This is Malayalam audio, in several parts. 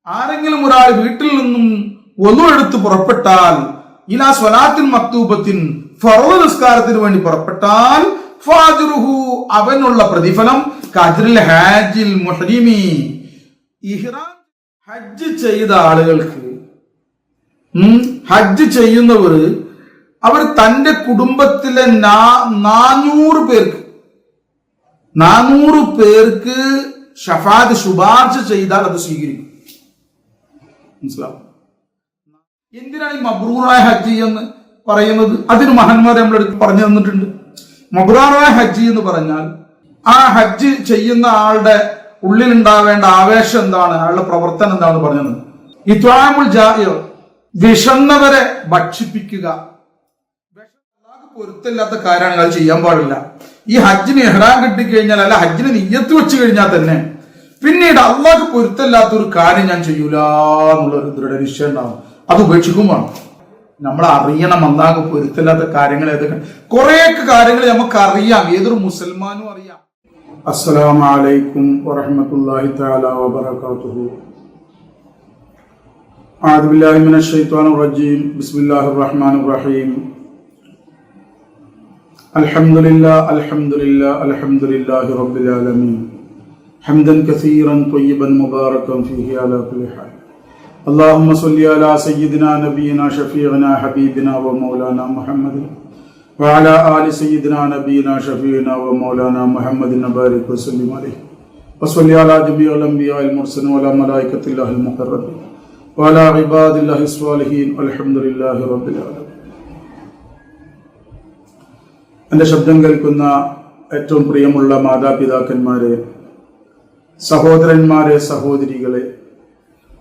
ആരെങ്കിലും ഒരാൾ വീട്ടിൽ നിന്നും ഒന്നു എടുത്ത് പുറപ്പെട്ടാൽ ഇലാ സ്വലാത്തിൻ മക്തൂബത്തിൻ ഫർള് നിസ്കാരത്തിന് വേണ്ടി പുറപ്പെട്ടാൽ ഫാജ്റുഹു അവനുള്ള പ്രതിഫലം കജ്റിൽ ഹാജിൽ മുഹ്രിമി ഇഹ്റാം ഹജ്ജ് ചെയ്ത ആളുകൾക്ക് ഹജ്ജ് ചെയ്യുന്നവർ അവർ തന്റെ കുടുംബത്തിലെ 400 പേർക്ക് ഷഫാഅത്ത് ശുപാർശ ചെയ്താൽ അത് സ്വീകരിക്കും. മനസ്സിലാവും? എന്തിനാണ് ഈ മബ്രൂറായ ഹജ്ജ് എന്ന് പറയുന്നത്? അതിന് മഹാന്മാരെ നമ്മളെടുത്ത് പറഞ്ഞു തന്നിട്ടുണ്ട്. മബ്രൂറായ ഹജ്ജ് എന്ന് പറഞ്ഞാൽ ആ ഹജ്ജ് ചെയ്യുന്ന ആളുടെ ഉള്ളിലുണ്ടാവേണ്ട ആവേശം എന്താണ്, അയാളുടെ പ്രവർത്തനം എന്താണെന്ന് പറഞ്ഞത്. ഇത്വാമുൽ ജാഇർ, വിശന്നവരെ ഭക്ഷിപ്പിക്കുക. പൊരുത്തമില്ലാത്ത കാര്യമാണ് അത് ചെയ്യാൻ പാടില്ല. ഈ ഹജ്ജിന് ഇഹ്റാം കിട്ടിക്കഴിഞ്ഞാൽ, അല്ല ഹജ്ജിന് നിയ്യത്ത് വെച്ച് കഴിഞ്ഞാൽ തന്നെ പിന്നീട് അള്ളാഹ്ക്ക് പൊരുത്തമില്ലാത്ത ഒരു കാര്യം ഞാൻ ചെയ്യൂല എന്നുള്ളൊരു ദൃഢനിശ്ചയം ഉണ്ടാവും. അത് ഉപേക്ഷിക്കുമ്പോൾ നമ്മൾ അറിയണം അള്ളാഹ്ക്ക് പൊരുത്തമില്ലാത്ത കാര്യങ്ങൾ ഏതൊക്കെ. കുറെയൊക്കെ കാര്യങ്ങൾ നമുക്ക് അറിയാം, ഏതൊരു മുസൽമാനും അറിയാം. അസ്സലാമു അലൈക്കും വറഹ്മത്തുള്ളാഹി തആല വബറകാതുഹു. അഊദു ബില്ലാഹി മിനശ് ശൈത്വാനിർ റജീം. ബിസ്മില്ലാഹിർ റഹ്മാനിർ റഹീം. അൽഹംദുലില്ലാഹി റബ്ബിൽ ആലമീൻ. ഹംദൻ കസീറൻ ത്വയ്യിബൻ മുബാറകൻ ഫീഹി അലാ കുല്ലി ഹാൽ. اللهم صل على سيدنا نبينا شفيعنا حبيبنا ومولانا محمد وعلى آل سيدنا نبينا شفيعنا ومولانا محمد وبارك وسلم عليه وصل على جميع الأنبياء المرسلين وعلى ملائكة الله المقربين وعلى عباد الله الصالحين والحمد لله رب العالمين. എൻ്റെ ശബ്ദം കേൾക്കുന്ന ഏറ്റവും പ്രിയമുള്ള മാതാപിതാക്കന്മാരെ, സഹോദരന്മാരെ, സഹോദരികളെ,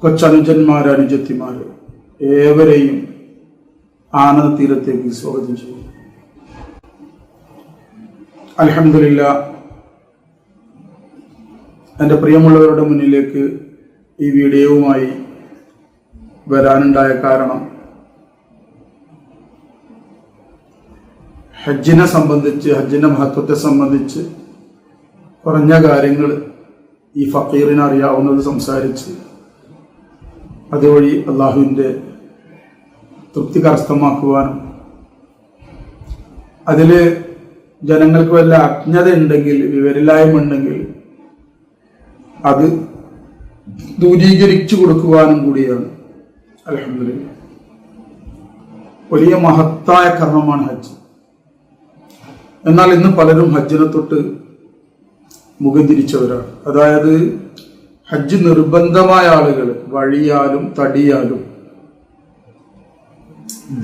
കൊച്ചനുജന്മാരെ, അനുജത്തിമാരെ, ഏവരെയും ആനന്ദ തീരത്തേക്ക് സ്വാഗതം ചെയ്യും. അൽഹംദുലില്ലാ, എൻ്റെ പ്രിയമുള്ളവരുടെ മുന്നിലേക്ക് ഈ വീഡിയോവുമായി വരാനുണ്ടായ കാരണം ഹജ്ജിനെ സംബന്ധിച്ച്, ഹജ്ജിന്റെ മഹത്വത്തെ സംബന്ധിച്ച് കുറഞ്ഞ കാര്യങ്ങൾ ഈ ഫക്കീറിന് അറിയാവുന്നത് സംസാരിച്ച് അതുവഴി അള്ളാഹുവിൻ്റെ തൃപ്തി കരസ്ഥമാക്കുവാനും അതിൽ ജനങ്ങൾക്ക് വല്ല അജ്ഞത ഉണ്ടെങ്കിൽ, വിവരമില്ലായ്മ ഉണ്ടെങ്കിൽ അത് ദൂരീകരിച്ചു കൊടുക്കുവാനും കൂടിയാണ്. അൽഹംദുലില്ലാഹ്, വലിയ മഹത്തായ കർമ്മമാണ് ഹജ്ജ്. എന്നാൽ ഇന്ന് പലരും ഹജ്ജിനെ തൊട്ട് മുഖം തിരിച്ചവരാണ്. അതായത് ഹജ്ജ് നിർബന്ധമായ ആളുകൾ വഴിയാലും തടിയാലും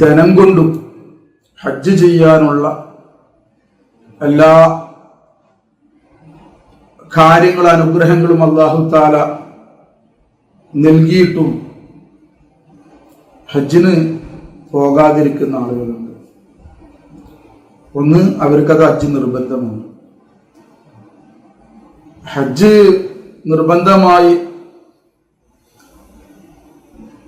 ധനം കൊണ്ടും ഹജ്ജ് ചെയ്യാനുള്ള എല്ലാ കാര്യങ്ങളും അനുഗ്രഹങ്ങളും അല്ലാഹു തആല നൽകിയിട്ടും ഹജ്ജിന് പോകാതിരിക്കുന്ന ആളുകളുണ്ട്. ഒന്ന്, അവർക്കത് ഹജ്ജ് നിർബന്ധമാണ്. ഹജ്ജ് നിർബന്ധമായി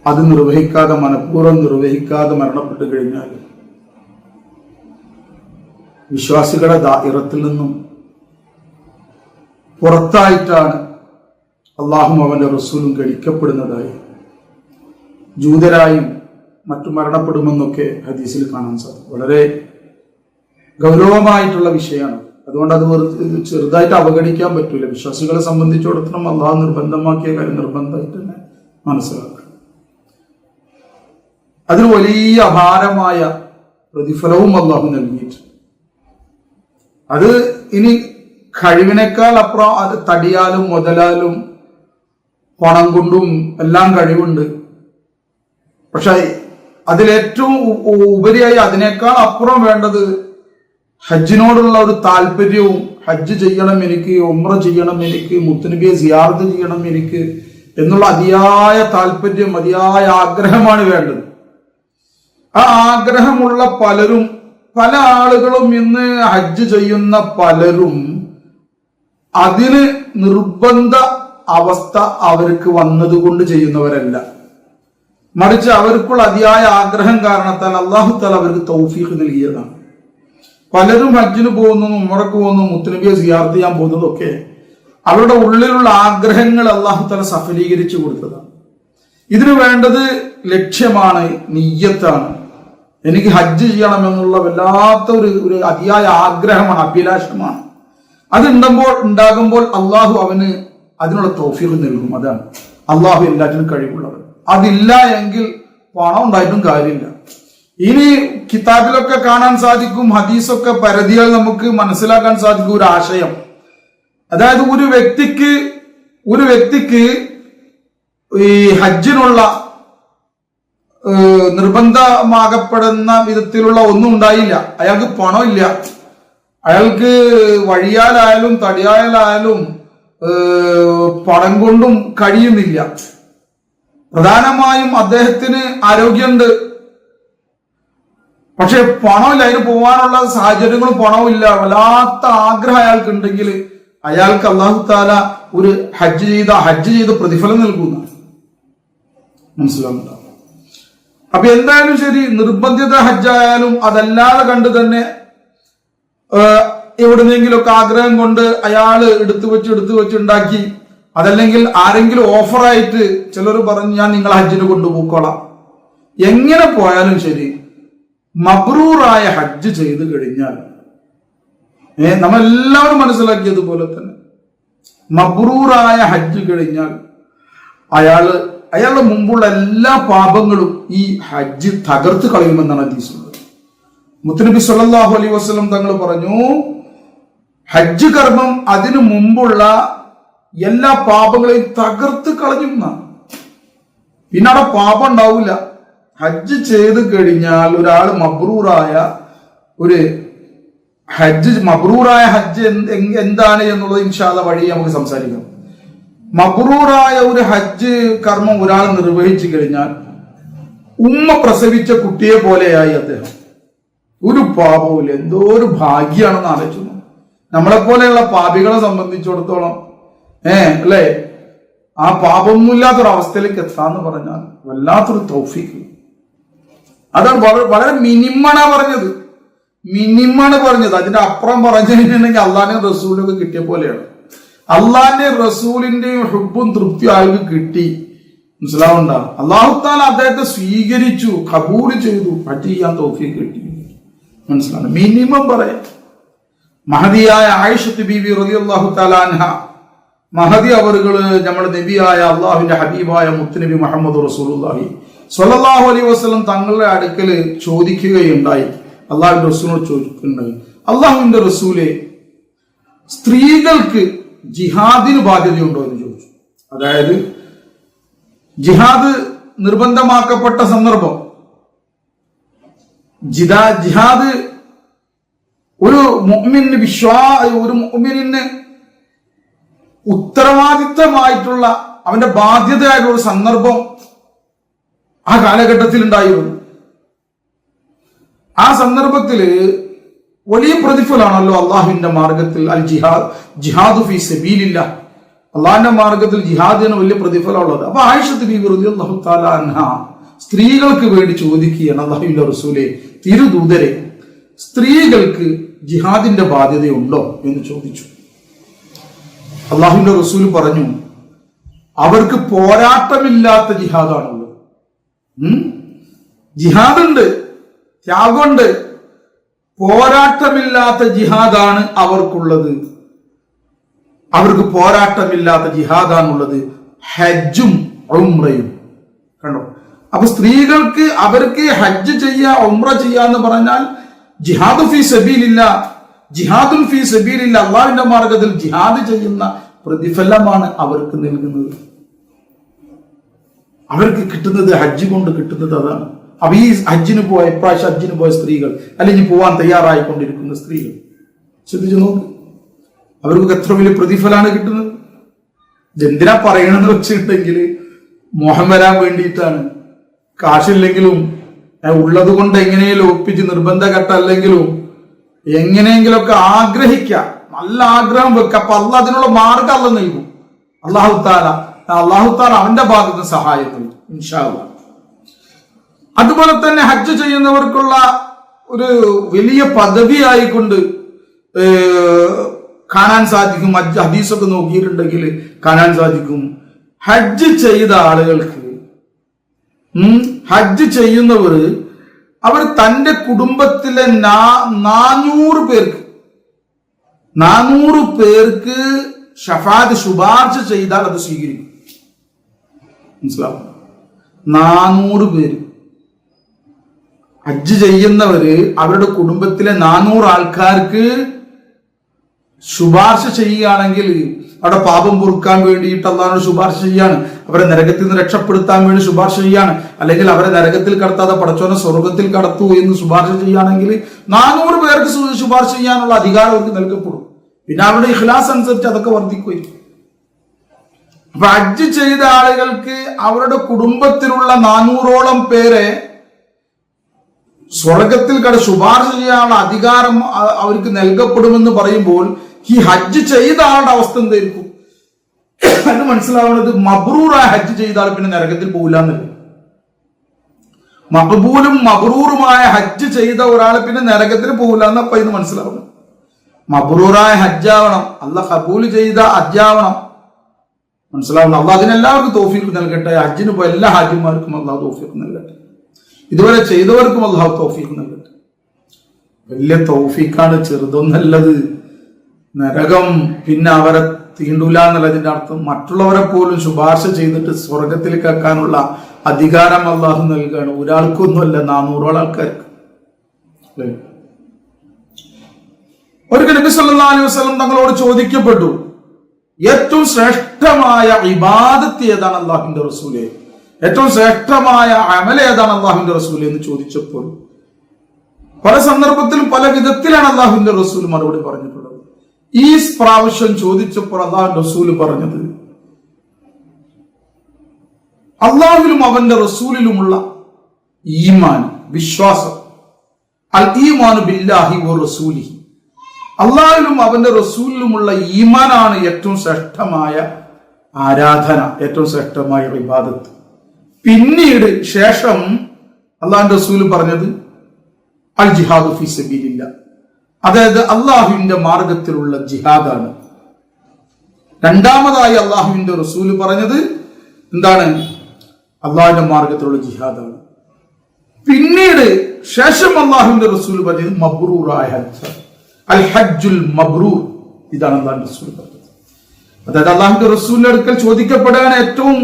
അത് നിർവഹിക്കാതെ, മനഃപൂർവ്വം നിർവഹിക്കാതെ മരണപ്പെട്ടു കഴിഞ്ഞാൽ വിശ്വാസികളുടെ ദാഇറത്തിൽ നിന്നും പുറത്തായിട്ടാണ് അള്ളാഹും അവന്റെ റസൂലും ഗണിക്കപ്പെടുന്നതായി, ജൂതരായും മറ്റു മരണപ്പെടുമെന്നൊക്കെ ഹദീസിൽ കാണാൻ സാധിക്കും. വളരെ ഗൗരവമായിട്ടുള്ള വിഷയമാണ്. അതുകൊണ്ട് അത് ചെറുതായിട്ട് അവഗണിക്കാൻ പറ്റൂല. വിശ്വാസികളെ സംബന്ധിച്ചിടത്തോളം അള്ളാഹു നിർബന്ധമാക്കിയ കാര്യം നിർബന്ധമായിട്ട് തന്നെ മനസ്സിലാക്കണം. അതിന് വലിയ അപാരമായ പ്രതിഫലവും അള്ളാഹു നൽകിയിട്ടുണ്ട്. അത് ഇനി കഴിവിനേക്കാൾ അപ്പുറം അത് തടിയാലും മുതലാലും പണം കൊണ്ടും എല്ലാം കഴിവുണ്ട്. പക്ഷെ അതിലേറ്റവും ഉപരിയായി അതിനേക്കാൾ അപ്പുറം വേണ്ടത് ഹജ്ജിനോടുള്ള ഒരു താല്പര്യവും, ഹജ്ജ് ചെയ്യണം എനിക്ക്, ഉംറ ചെയ്യണം എനിക്ക്, മുത്തുനബിയെ സിയാറത്ത് ചെയ്യണം എനിക്ക് എന്നുള്ള അതിയായ താല്പര്യം, അതിയായ ആഗ്രഹമാണ് വേണ്ടത്. ആ ആഗ്രഹമുള്ള പലരും, പല ആളുകളും ഇന്ന് ഹജ്ജ് ചെയ്യുന്ന പലരും അതിന് നിർബന്ധ അവസ്ഥ അവർക്ക് വന്നതുകൊണ്ട് ചെയ്യുന്നവരല്ല. മറിച്ച് അവർക്കുള്ള അതിയായ ആഗ്രഹം കാരണത്താൽ അല്ലാഹു തആല അവർക്ക് തൗഫീഖ് നൽകിയതാണ്. പലരും ഹജ്ജിന് പോകുന്നു, ഉംറക്ക് പോകുന്നു, മുത്തുനബിയെ സിയാറത്ത് ചെയ്യാൻ പോകുന്നതൊക്കെ അവരുടെ ഉള്ളിലുള്ള ആഗ്രഹങ്ങൾ അല്ലാഹു തആല സഫലീകരിച്ചു കൊടുത്തതാണ്. ഇതിനു വേണ്ടത് ലക്ഷ്യമാണ്, നിയ്യത്താണ്. എനിക്ക് ഹജ്ജ് ചെയ്യണമെന്നുള്ള വല്ലാത്ത ഒരു അതിയായ ആഗ്രഹമാണ്, അഭിലാഷമാണ്. അത് ഉണ്ടാകുമ്പോൾ അള്ളാഹു അവന് അതിനുള്ള തൗഫീഖ് നൽകും. അതാണ് അള്ളാഹു എല്ലാറ്റിനും കഴിവുള്ളവൻ. അതില്ല എങ്കിൽ പണം ഉണ്ടായിട്ടും കാര്യമില്ല. ഇനി കിതാബിലൊക്കെ കാണാൻ സാധിക്കും, ഹദീസൊക്കെ പരിധികൾ നമുക്ക് മനസ്സിലാക്കാൻ സാധിക്കും ഒരു ആശയം. അതായത് ഒരു വ്യക്തിക്ക് ഈ ഹജ്ജിനുള്ള നിർബന്ധമാകപ്പെടുന്ന വിധത്തിലുള്ള ഒന്നും ഉണ്ടായില്ല. അയാൾക്ക് പണമില്ല, അയാൾക്ക് വഴിയാലായാലും തടിയായാലും പണം കൊണ്ടും കഴിയുന്നില്ല. പ്രധാനമായും അദ്ദേഹത്തിന് ആരോഗ്യമുണ്ട്, പക്ഷെ പണമില്ല, അതിന് പോകാനുള്ള സാഹചര്യങ്ങളും പണമില്ല. വല്ലാത്ത ആഗ്രഹം അയാൾക്ക് ഉണ്ടെങ്കിൽ അയാൾക്ക് അല്ലാഹു തആല ഒരു ഹജ്ജ് ചെയ്ത പ്രതിഫലം നൽകുന്ന മനസ്സിലാവുന്നുണ്ടോ? അപ്പൊ എന്തായാലും ശരി, നിർബന്ധിത ഹജ്ജായാലും അതല്ലാതെ കണ്ട് തന്നെ എവിടുന്നെങ്കിലൊക്കെ ആഗ്രഹം കൊണ്ട് അയാൾ എടുത്തു വെച്ച് ഉണ്ടാക്കി, അതല്ലെങ്കിൽ ആരെങ്കിലും ഓഫറായിട്ട് ചിലർ പറഞ്ഞു ഞാൻ നിങ്ങളെ ഹജ്ജിന് കൊണ്ടുപോയിക്കോളാം. എങ്ങനെ പോയാലും ശരി, മബ്രൂറായ ഹജ്ജ് ചെയ്തു കഴിഞ്ഞാൽ നമ്മളെല്ലാവരും മനസ്സിലാക്കിയതുപോലെ തന്നെ മബ്രൂറായ ഹജ്ജ് കഴിഞ്ഞാൽ അയാളുടെ മുമ്പുള്ള എല്ലാ പാപങ്ങളും ഈ ഹജ്ജ് തകർത്ത് കളയുമെന്നാണ് ഹദീസുള്ളത്. മുത്തുനബി സല്ലല്ലാഹു അലൈഹി വസല്ലം തങ്ങൾ പറഞ്ഞു, ഹജ്ജ് കർമ്മം അതിനു മുമ്പുള്ള എല്ലാ പാപങ്ങളെയും തകർത്ത് കളയുമെന്നാണ്. പിന്നെ അവിടെ പാപം ഉണ്ടാവില്ല. ഹജ്ജ് ചെയ്ത് കഴിഞ്ഞാൽ ഒരാൾ മബ്രൂറായ ഹജ്ജ് എന്താണ് എന്നുള്ളത് ഇൻഷാ അല്ലാഹ് വഴി നമുക്ക് സംസാരിക്കാം. മബ്രൂറായ ഒരു ഹജ്ജ് കർമ്മം ഒരാൾ നിർവഹിച്ചു കഴിഞ്ഞാൽ ഉമ്മ പ്രസവിച്ച കുട്ടിയെ പോലെയായി അദ്ദേഹം. ഒരു പാപവുമില്ല. എന്തോ ഒരു ഭാഗ്യാണെന്ന് ആലോചിച്ചു. നമ്മളെപ്പോലെയുള്ള പാപികളെ സംബന്ധിച്ചിടത്തോളം അല്ലേ, ആ പാപമൊന്നുമില്ലാത്തൊരവസ്ഥയിലേക്ക് എത്താന്ന് പറഞ്ഞാൽ വല്ലാത്തൊരു തൗഫീഖ്. അതാണ് വളരെ മിനിമാണ് പറഞ്ഞത്. അതിന്റെ അപ്പുറം പറഞ്ഞു കഴിഞ്ഞിട്ടുണ്ടെങ്കിൽ അള്ളാഹിന്റെ റസൂലൊക്കെ കിട്ടിയ പോലെയാണ്. അള്ളാഹിന്റെ റസൂലിന്റെയും ഹുബ്ബും തൃപ്തിയും ആൾക്ക് കിട്ടി. മനസ്സിലാവുണ്ട? അല്ലാഹു തആല അദ്ദേഹത്തെ സ്വീകരിച്ചു, ഖബൂൽ ചെയ്തു, ഹജ്ജ് ചെയ്യാൻ തൗഫീഖ് കിട്ടി. മനസ്സിലാണ്? മിനിമം പറയാം. മഹദിയായ ആയിഷത്ത് ബീവി റളിയല്ലാഹു തആല അൻഹ, മഹദി അവറുകള് നമ്മുടെ നബിയായ അള്ളാഹുവിന്റെ ഹബീബായ മുത്തുനബി മുഹമ്മദ് റസൂലുള്ളാഹി സ്വല്ലല്ലാഹു അലൈഹി വസല്ലം തങ്ങളുടെ അടുക്കൽ ചോദിക്കുകയുണ്ടായി. അള്ളാഹുവിന്റെ റസൂലിനോട് ചോദിക്കുകയുണ്ടായി, അള്ളാഹുവിന്റെ റസൂലെ, സ്ത്രീകൾക്ക് ജിഹാദിന് ബാധ്യതയുണ്ടോ എന്ന് ചോദിച്ചു. അതായത് ജിഹാദ് നിർബന്ധമാക്കപ്പെട്ട സന്ദർഭം, ജിഹാദ് ഒരു മുഅ്മിനിന് ഉത്തരവാദിത്തമായിട്ടുള്ള അവന്റെ ബാധ്യതയായിട്ടുള്ള ഒരു സന്ദർഭം ആ കാലഘട്ടത്തിൽ ഉണ്ടായിരുന്നു. ആ സന്ദർഭത്തിൽ വലിയ പ്രതിഫലമാണല്ലോ അള്ളാഹുവിന്റെ മാർഗത്തിൽ അൽ ജിഹാദു ഫീ സബീലില്ലാഹ്, അള്ളാഹിന്റെ മാർഗത്തിൽ ജിഹാദിന് വലിയ പ്രതിഫലമുള്ളത്. അപ്പൊ ആയിഷത്ത് ബീവി റളിയല്ലാഹു തആല അൻഹ സ്ത്രീകൾക്ക് വേണ്ടി ചോദിക്കുകയാണ്, അള്ളാഹുവിന്റെ റസൂലെ, തിരുദൂതരെ, സ്ത്രീകൾക്ക് ജിഹാദിന്റെ ബാധ്യതയുണ്ടോ എന്ന് ചോദിച്ചു. അള്ളാഹുവിന്റെ റസൂൽ പറഞ്ഞു, അവർക്ക് പോരാട്ടമില്ലാത്ത ജിഹാദാണുള്ളത്. ജിഹാദുണ്ട്, ത്യാഗമുണ്ട്, പോരാട്ടമില്ലാത്ത ജിഹാദാണ് അവർക്കുള്ളത്. അവർക്ക് പോരാട്ടമില്ലാത്ത ജിഹാദാണുള്ളത്, ഹജ്ജും ഉംറയും. കണ്ടോ? അപ്പൊ സ്ത്രീകൾക്ക് അവർക്ക് ഹജ്ജ് ചെയ്യാ, ഉംറ ചെയ്യാന്ന് പറഞ്ഞാൽ ജിഹാദു ഫീ സബീലില്ലാഹ്, ജിഹാദുൻ ഫീ സബീലില്ലാഹ്, അള്ളാഹുവിന്റെ മാർഗത്തിൽ ജിഹാദ് ചെയ്യുന്ന പ്രതിഫലമാണ് അവർക്ക് നൽകുന്നത്. അവർക്ക് കിട്ടുന്നത്, ഹജ്ജ് കൊണ്ട് കിട്ടുന്നത് അതാണ്. അപ്പൊ ഈ ഇപ്രാവശ്യം ഹജ്ജിന് പോയ സ്ത്രീകൾ, അല്ലെങ്കിൽ പോവാൻ തയ്യാറായിക്കൊണ്ടിരിക്കുന്ന സ്ത്രീകൾ ശ്രദ്ധിച്ചു നോക്ക്, അവർക്ക് എത്ര വലിയ പ്രതിഫലമാണ് കിട്ടുന്നത്. ഇതെന്തിനാ പറയണമെന്ന് വെച്ചിട്ടുണ്ടെങ്കിൽ മോഹം വരാൻ വേണ്ടിയിട്ടാണ്. കാശില്ലെങ്കിലും ഉള്ളത് കൊണ്ട് എങ്ങനെയെങ്കിലും ഒപ്പിച്ച്, നിർബന്ധഘട്ടല്ലെങ്കിലും എങ്ങനെയെങ്കിലുമൊക്കെ ആഗ്രഹിക്കാം, നല്ല ആഗ്രഹം വെക്കുക. അപ്പൊ അള്ളാഹ് അതിനുള്ള മാർഗം അള്ളാഹ് നൽകും. അല്ലാഹു തആല അവന്റെ ഭാഗത്ത് സഹായം നൽകും ഇൻഷാ അല്ലാഹ്. അതുപോലെ തന്നെ ഹജ്ജ് ചെയ്യുന്നവർക്കുള്ള ഒരു വലിയ പദവിയായിക്കൊണ്ട് കാണാൻ സാധിക്കും. ഹദീസൊക്കെ നോക്കിയിട്ടുണ്ടെങ്കിൽ കാണാൻ സാധിക്കും, ഹജ്ജ് ചെയ്ത ആളുകൾക്ക് ഹജ്ജ് ചെയ്യുന്നവർ അവർ തന്റെ കുടുംബത്തിലെ 400 പേർക്ക് ഷഫാഅത്ത് ശുപാർശ ചെയ്താൽ അത് സ്വീകരിക്കും. മനസ്സിലാവും? 400 പേര് ഹജ്ജ് ചെയ്യുന്നവര് അവരുടെ കുടുംബത്തിലെ 400 ആൾക്കാർക്ക് ശുപാർശ ചെയ്യുകയാണെങ്കിൽ, അവിടെ പാപം പൊറുക്കാൻ വേണ്ടിയിട്ട് അള്ളാഹുവിനോട് ശുപാർശ ചെയ്യാണ്, അവരെ നരകത്തിൽ നിന്ന് രക്ഷപ്പെടുത്താൻ വേണ്ടി ശുപാർശ ചെയ്യാണ്, അല്ലെങ്കിൽ അവരെ നരകത്തിൽ കടത്താതെ പടച്ചോനെ സ്വർഗത്തിൽ കടത്തൂ എന്ന് ശുപാർശ ചെയ്യുകയാണെങ്കിൽ 400 പേർക്ക് ശുപാർശ ചെയ്യാനുള്ള അധികാരം അവർക്ക് നൽകപ്പെടും. പിന്നെ അവരുടെ ഇഖ്ലാസ് അനുസരിച്ച് അതൊക്കെ വർദ്ധിക്കുകയും. അപ്പൊ ഹജ്ജ് ചെയ്ത ആളുകൾക്ക് അവരുടെ കുടുംബത്തിലുള്ള 400ഓളം പേരെ സ്വർഗത്തിൽ ശുപാർശ ചെയ്യാനുള്ള അധികാരം അവർക്ക് നൽകപ്പെടുമെന്ന് പറയുമ്പോൾ ഈ ഹജ്ജ് ചെയ്ത ആളുടെ അവസ്ഥ എന്തായിരിക്കും? അത് മനസ്സിലാവുന്നത് മബ്രൂറായ ഹജ്ജ് ചെയ്ത ആൾ പിന്നെ നരകത്തിൽ പോകില്ല എന്നല്ല. മഖബൂലും മബ്രൂറുമായ ഹജ്ജ് ചെയ്ത ഒരാൾ പിന്നെ നരകത്തിൽ പോകില്ല എന്നപ്പ ഇത് മനസ്സിലാവുന്നത്. മബ്രൂറായ ഹജ്ജാവണം, അല്ലാഹ് ഖബൂൽ ചെയ്ത ഹജ്ജാവണം. മനസ്സിലാവുന്നു? അള്ളാഹ് അതിനെല്ലാവർക്കും തൗഫീഖ് നൽകട്ടെ. ഹജ്ജിന് പോയ എല്ലാ ഹാജിമാർക്കും അള്ളാഹ് തൗഫീഖ് നൽകട്ടെ. ഇതുവരെ ചെയ്തവർക്കും അള്ളാഹു തൗഫീഖ് നൽകട്ടെ. വലിയ തൗഫീഖാണ്, ചെറുതൊന്നല്ലത്. നരകം പിന്നെ അവരെ തീണ്ടൂല എന്നുള്ളതിന്റെ അർത്ഥം മറ്റുള്ളവരെ പോലും ശുപാർശ ചെയ്തിട്ട് സ്വർഗത്തിൽ കേൾക്കാനുള്ള അധികാരം അള്ളാഹു നൽകുകയാണ്. ഒരാൾക്കൊന്നുമല്ല, 400 ആൾക്കാർക്ക്. ഒരിക്കൽ നബി സല്ലല്ലാഹു അലൈഹി വസല്ലം തങ്ങളോട് ചോദിക്കപ്പെട്ടു, ഏറ്റവും ശ്രേഷ്ഠമായ ഇബാദത്ത് ഏതാണ് അള്ളാഹുവിന്റെ റസൂലേ? ഏറ്റവും ശ്രേഷ്ഠമായ അമൽ ഏതാണ് അള്ളാഹുവിന്റെ റസൂലേ എന്ന് ചോദിച്ചപ്പോൾ പല സന്ദർഭത്തിലും പല വിധത്തിലാണ് അള്ളാഹുവിന്റെ റസൂൽ മറുപടി പറഞ്ഞിട്ടുള്ളത്. ഈ പ്രാവശ്യം ചോദിച്ചപ്പോൾ അള്ളാഹുവിന്റെ റസൂൽ പറഞ്ഞത്, അള്ളാഹുവിലും അവന്റെ റസൂലിലുമുള്ള ഈമാൻ, വിശ്വാസം. അൽ ഈമാനു ബില്ലാഹി വ റസൂലിഹി, അള്ളാഹുവിലും അവന്റെ റസൂലിലുമുള്ള ഈമാനാണ് ഏറ്റവും ശ്രേഷ്ഠമായ ആരാധന, ഏറ്റവും ശ്രേഷ്ഠമായ ഇബാദത്ത്. പിന്നീട് ശേഷം അള്ളാഹുവിന്റെ റസൂൽ പറഞ്ഞത് അൽ ജിഹാദു ഫീ സബീലില്ലാഹ്, അതായത് അള്ളാഹുവിന്റെ മാർഗത്തിലുള്ള ജിഹാദാണ്. രണ്ടാമതായി അള്ളാഹുവിന്റെ റസൂൽ പറഞ്ഞത് എന്താണ്? അള്ളാഹുവിന്റെ മാർഗത്തിലുള്ള ജിഹാദാണ്. പിന്നീട് ശേഷം അള്ളാഹുവിന്റെ റസൂൽ പറഞ്ഞത് മബ്രൂറായ ഹജ്ജ്, അൽ ഹജ്ജുൽ മബ്രൂർ. ഇതാണ് അള്ളാഹുവിന്റെ റസൂൽ പറഞ്ഞത്. അതായത് അള്ളാഹുവിന്റെ റസൂലിന്റെ അടുക്കൽ ചോദിക്കപ്പെടുകയാണ് ഏറ്റവും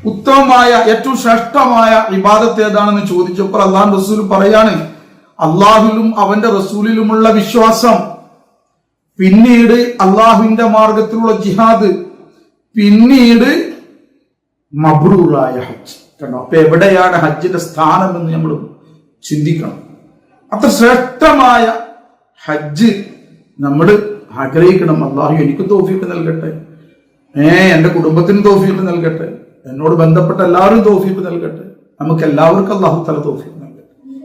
ഉത്തമമായ ഏറ്റവും ശ്രേഷ്ഠമായ ഇബാദത്ത് ഏതാണെന്ന് ചോദിച്ചപ്പോൾ അള്ളാഹുവിന്റെ റസൂൽ പറയാണ് അള്ളാഹുവിലും അവന്റെ റസൂലിലുമുള്ള വിശ്വാസം, പിന്നീട് അള്ളാഹുവിന്റെ മാർഗത്തിലുള്ള ജിഹാദ്, പിന്നീട് മബ്രൂറായ ഹജ്ജ്. കണ്ടോ? അപ്പൊ എവിടെയാണ് ഹജ്ജിന്റെ സ്ഥാനം എന്ന് നമ്മൾ ചിന്തിക്കണം. അത്ര ശ്രേഷ്ഠമായ ഹജ്ജ് നമ്മൾ ആഗ്രഹിക്കണം. അള്ളാഹു എനിക്ക് തൗഫീഖ് നൽകട്ടെ, എന്റെ കുടുംബത്തിന് തൗഫീഖ് നൽകട്ടെ, എന്നോട് ബന്ധപ്പെട്ട എല്ലാവരും തൗഫീഖ് നൽകട്ടെ, നമുക്ക് എല്ലാവർക്കും അള്ളാഹു തആല തൗഫീഖ് നൽകട്ടെ.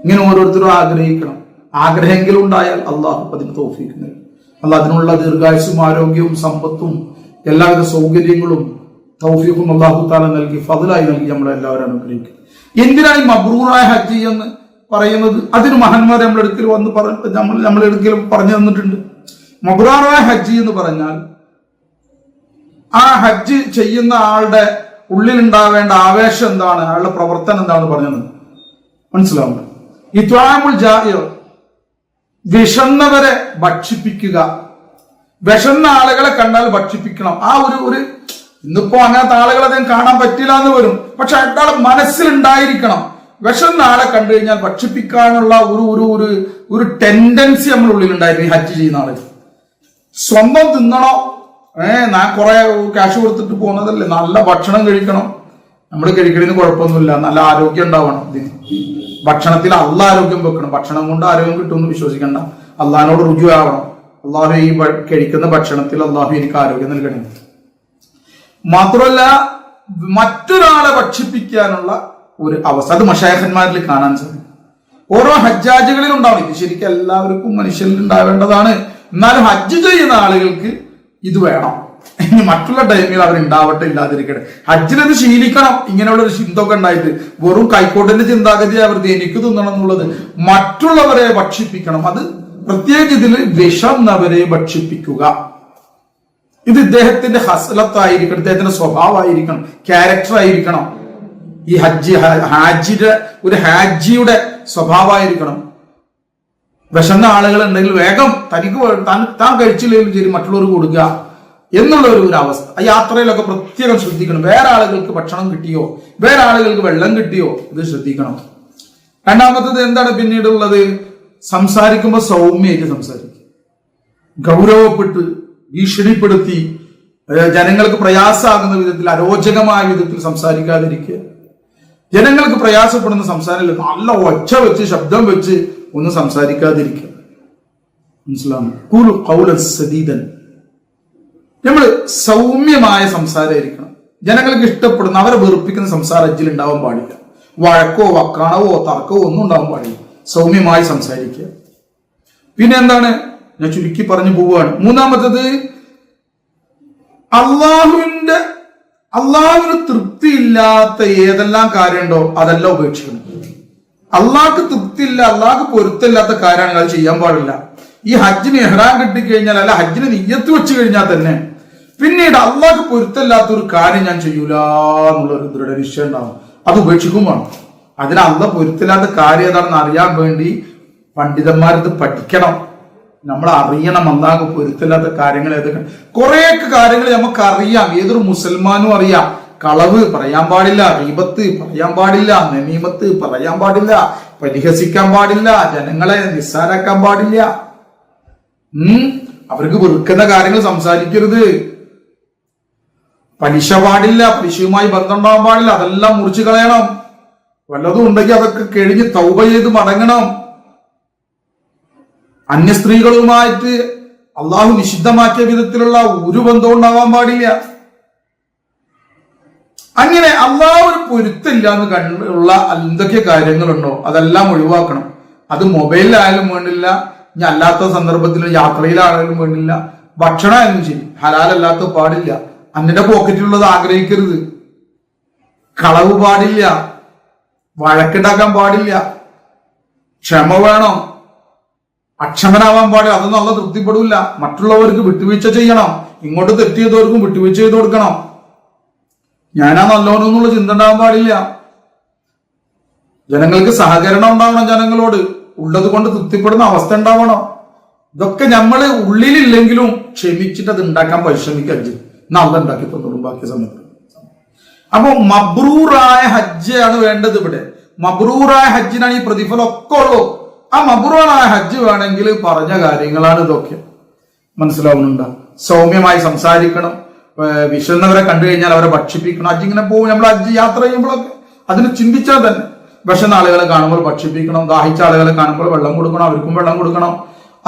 ഇങ്ങനെ ഓരോരുത്തരും ആഗ്രഹിക്കണം. ആഗ്രഹമെങ്കിലും ഉണ്ടായാൽ അള്ളാഹു അതിന് തൗഫീഖ് നൽകും. അള്ളാഹ് അതിനുള്ള ദീർഘായുസ്സും ആരോഗ്യവും സമ്പത്തും എല്ലാവിധ സൗകര്യങ്ങളും തൗഫീഖും അള്ളാഹു തആല നൽകി ഫദ്ലായി നൽകി നമ്മളെല്ലാവരും അനുഗ്രഹിക്കും. എന്തിനാണ് ഈ മബ്രൂറായ ഹജ്ജ് എന്ന് പറയുന്നത്? അതിന് മഹാന്മാരെ നമ്മളെടുക്കലും പറഞ്ഞു തന്നിട്ടുണ്ട്. മബ്രൂറായ ഹജ്ജ് എന്ന് പറഞ്ഞാൽ ആ ഹജ്ജ് ചെയ്യുന്ന ആളുടെ ഉള്ളിലുണ്ടാവേണ്ട ആവേശം എന്താണ്, അയാളുടെ പ്രവർത്തനം എന്താണെന്ന് പറഞ്ഞത് മനസ്സിലാവുന്നത്. ഇത്വാമുൽ ജാഇർ, വിശന്നവരെ ഭക്ഷിപ്പിക്കുക. വിശന്ന ആളുകളെ കണ്ടാൽ ഭക്ഷിപ്പിക്കണം. ആ ഒരു ഇന്നിപ്പോ അങ്ങനത്തെ ആളുകളെ അദ്ദേഹം കാണാൻ പറ്റില്ല എന്ന് വരും, പക്ഷെ അയാളുടെ മനസ്സിലുണ്ടായിരിക്കണം. വിശന്ന ആളെ കണ്ടു കഴിഞ്ഞാൽ ഭക്ഷിപ്പിക്കാനുള്ള ഒരു ടെൻഡൻസി നമ്മുടെ ഉള്ളിൽ ഉണ്ടായിരുന്നു. ഈ ഹജ്ജ് ചെയ്യുന്ന ആളുകൾ സ്വന്തം തിന്നണോ, ഞാൻ കുറെ ക്യാഷ് കൊടുത്തിട്ട് പോകുന്നതല്ലേ, നല്ല ഭക്ഷണം കഴിക്കണം. നമ്മൾ കഴിക്കണതിന് കുഴപ്പമൊന്നുമില്ല, നല്ല ആരോഗ്യം ഉണ്ടാവണം. ഇതിന് ഭക്ഷണത്തിൽ അള്ളാഹ് ആരോഗ്യം വെക്കണം. ഭക്ഷണം കൊണ്ട് ആരോഗ്യം കിട്ടുമെന്ന് വിശ്വസിക്കണ്ട, അള്ളാഹിനോട് രുജു ആവണം. അള്ളാഹു ഈ കഴിക്കുന്ന ഭക്ഷണത്തിൽ അള്ളാഹു എനിക്ക് ആരോഗ്യം നൽകണം. മാത്രമല്ല മറ്റൊരാളെ ഭക്ഷിപ്പിക്കാനുള്ള ഒരു അവസ്ഥ അത് മശായിഖന്മാരിൽ കാണാൻ സാധിക്കും. ഓരോ ഹജ്ജാജുകളിൽ ഉണ്ടാവും. ഇത് ശരിക്കും എല്ലാവർക്കും മനുഷ്യരിൽ ഉണ്ടാവേണ്ടതാണ്. എന്നാലും ഹജ്ജ് ചെയ്യുന്ന ആളുകൾക്ക് ഇത് വേണം. ഇനി മറ്റുള്ള ടൈമിൽ അവർ ഉണ്ടാവട്ടെ, ഇല്ലാതിരിക്കട്ടെ. ഹജ്ജിനത് ശീലിക്കണം. ഇങ്ങനെയുള്ള ഒരു ചിന്തയൊക്കെ ഉണ്ടായിട്ട് വെറും കൈക്കോട്ടിന്റെ ചിന്താഗതി അവർക്ക് എനിക്ക് തിന്നണം എന്നുള്ളത്. മറ്റുള്ളവരെ ഭക്ഷിപ്പിക്കണം. അത് പ്രത്യേക ഇതിൽ വിശന്നവരെ ഭക്ഷിപ്പിക്കുക. ഇത് ഇദ്ദേഹത്തിന്റെ ഹസ്ലത്തായിരിക്കണം, ഇദ്ദേഹത്തിന്റെ സ്വഭാവമായിരിക്കണം, ക്യാരക്ടർ ആയിരിക്കണം. ഈ ഹാജിയുടെ സ്വഭാവമായിരിക്കണം. വിശന്ന ആളുകൾ ഉണ്ടെങ്കിൽ വേഗം താൻ കഴിച്ചില്ലെങ്കിലും ശരി മറ്റുള്ളവർക്ക് കൊടുക്കുക എന്നുള്ള ഒരു അവസ്ഥ. ആ യാത്രയിലൊക്കെ പ്രത്യേകം ശ്രദ്ധിക്കണം. വേറെ ആളുകൾക്ക് ഭക്ഷണം കിട്ടിയോ, വേറെ ആളുകൾക്ക് വെള്ളം കിട്ടിയോ, ഇത് ശ്രദ്ധിക്കണം. രണ്ടാമത്തത് എന്താണ് പിന്നീടുള്ളത്? സംസാരിക്കുമ്പോൾ സൗമ്യമായിട്ട് സംസാരിക്കുക. ഗൗരവപ്പെട്ട് ഭീഷണിപ്പെടുത്തി ജനങ്ങൾക്ക് പ്രയാസമാകുന്ന വിധത്തിൽ, അരോചകമായ വിധത്തിൽ സംസാരിക്കാതിരിക്കുക. ജനങ്ങൾക്ക് പ്രയാസപ്പെടുന്ന സംസാരമില്ല, നല്ല ഒച്ച വെച്ച് ശബ്ദം വെച്ച് ഒന്നും സംസാരിക്കാതിരിക്കുക. മനസ്സിലാവും? ഖൂലു ഖൗലൻ സദീദൻ. നമ്മൾ സൗമ്യമായ സംസാരമായിരിക്കണം. ജനങ്ങൾക്ക് ഇഷ്ടപ്പെടുന്ന, അവരെ വെറുപ്പിക്കുന്ന സംസാരം ഹജ്ജിൽ ഉണ്ടാവാൻ പാടില്ല. വഴക്കോ വക്കാണവോ തർക്കമോ ഒന്നും ഉണ്ടാവാൻ പാടില്ല. സൗമ്യമായി സംസാരിക്കുക. പിന്നെ എന്താണ്, ഞാൻ ചുരുക്കി പറഞ്ഞു പോവുകയാണ്. മൂന്നാമത്തത്, അള്ളാഹുവിന് തൃപ്തിയില്ലാത്ത ഏതെല്ലാം കാര്യമുണ്ടോ അതെല്ലാം ഉപേക്ഷിക്കണം. അള്ളാഹ്ക്ക് തൃപ്തിയില്ല, അള്ളാഹ്ക്ക് പൊരുത്തമില്ലാത്ത കാര്യമാണ് അത് ചെയ്യാൻ പാടില്ല. ഈ ഹജ്ജിന് ഇഹ്റാം കിട്ടിക്കഴിഞ്ഞാൽ, അല്ല ഹജ്ജിന് നിയ്യത്ത് വെച്ച് കഴിഞ്ഞാൽ തന്നെ പിന്നീട് അള്ളാഹ്ക്ക് പൊരുത്തമില്ലാത്ത ഒരു കാര്യം ഞാൻ ചെയ്യൂല എന്നുള്ളൊരു ദൃഢനിശ്ചയം ഉണ്ടാവും. അത് ഉപേക്ഷിക്കും വേണം. അതിന് അള്ളാഹ് പൊരുത്തമില്ലാത്ത കാര്യം ഏതാണെന്ന് അറിയാൻ വേണ്ടി പണ്ഡിതന്മാരത് പഠിക്കണം. നമ്മൾ അറിയണം അള്ളാഹ്ക്ക് പൊരുത്തമില്ലാത്ത കാര്യങ്ങൾ ഏതൊക്കെ. കുറേയൊക്കെ കാര്യങ്ങൾ നമുക്ക് അറിയാം, ഏതൊരു മുസൽമാനും അറിയാം. കളവ് പറയാൻ പാടില്ല, ഗീബത്ത് പറയാൻ പാടില്ല, നമീമത്ത് പറയാൻ പാടില്ല, പരിഹസിക്കാൻ പാടില്ല, ജനങ്ങളെ നിസ്സാരാക്കാൻ പാടില്ല, അവർക്ക് വെറുക്കുന്ന കാര്യങ്ങൾ സംസാരിക്കരുത്, പലിശ പാടില്ല, പലിശയുമായി ബന്ധം ഉണ്ടാവാൻ പാടില്ല, അതെല്ലാം മുറിച്ചു കളയണം. വല്ലതും ഉണ്ടെങ്കിൽ അതൊക്കെ കഴിഞ്ഞ് തൗബ ചെയ്ത് മടങ്ങണം. അന്യ സ്ത്രീകളുമായിട്ട് അള്ളാഹു നിഷിദ്ധമാക്കിയ വിധത്തിലുള്ള ഒരു ബന്ധവും ഉണ്ടാവാൻ പാടില്ല. അങ്ങനെ അള്ളാഹുവിന് പൊരുത്തില്ല എന്ന് കണ്ടുള്ള എന്തൊക്കെ കാര്യങ്ങളുണ്ടോ അതെല്ലാം ഒഴിവാക്കണം. അത് മൊബൈലിലായാലും വേണ്ടില്ല, ഇനി അല്ലാത്ത സന്ദർഭത്തിൽ യാത്രയിലാണെങ്കിലും വേണ്ടില്ല, ഭക്ഷണമായാലും ശരി ഹലാലല്ലാത്ത പാടില്ല. അന്നിന്റെ പോക്കറ്റിലുള്ളത് ആഗ്രഹിക്കരുത്, കളവ് പാടില്ല, വഴക്കുണ്ടാക്കാൻ പാടില്ല, ക്ഷമ വേണം, അക്ഷമനാവാൻ പാടില്ല. അതൊന്നും അള്ളാഹ് തൃപ്തിപ്പെടില്ല. മറ്റുള്ളവർക്ക് വിട്ടുവീഴ്ച ചെയ്യണം, ഇങ്ങോട്ട് തെറ്റ് ചെയ്തവർക്കും വിട്ടുവീഴ്ച ചെയ്ത് കൊടുക്കണം. ഞാനാ നല്ലോനെന്നുള്ള ചിന്ത ഉണ്ടാവാൻ പാടില്ല. ജനങ്ങൾക്ക് സഹകരണം ഉണ്ടാവണം, ജനങ്ങളോട് ഉള്ളത് കൊണ്ട് തൃപ്തിപ്പെടുന്ന അവസ്ഥ ഉണ്ടാവണം. ഇതൊക്കെ നമ്മള് ഉള്ളിലില്ലെങ്കിലും ക്ഷമിച്ചിട്ട് അത് ഉണ്ടാക്കാൻ പരിശ്രമിക്കുക. നല്ല ഉണ്ടാക്കി തന്നോളും ബാക്കി സമയത്ത്. അപ്പൊ മബ്രൂറായ ഹജ്ജാണ് വേണ്ടത്. ഇവിടെ മബ്രൂറായ ഹജ്ജിനാണ് ഈ പ്രതിഫലം ഒക്കെ ഉള്ളൂ. ആ മബ്രൂറായ ഹജ്ജ് വേണമെങ്കിൽ പറഞ്ഞ കാര്യങ്ങളാണ് ഇതൊക്കെ. മനസ്സിലാവുന്നുണ്ടോ? സൗമ്യമായി സംസാരിക്കണം, വിശന്നവരെ കണ്ടു കഴിഞ്ഞാൽ അവരെ ഭക്ഷിപ്പിക്കണം. ഹജ്ജിങ്ങനെ പോകും, നമ്മൾ ഹജ്ജ് യാത്ര ചെയ്യുമ്പോഴൊക്കെ അതിന് ചിന്തിച്ചാൽ തന്നെ വിശന്ന ആളുകളെ കാണുമ്പോൾ ഭക്ഷിപ്പിക്കണം, ദാഹിച്ച ആളുകളെ കാണുമ്പോൾ വെള്ളം കൊടുക്കണം, അവർക്കും വെള്ളം കൊടുക്കണം.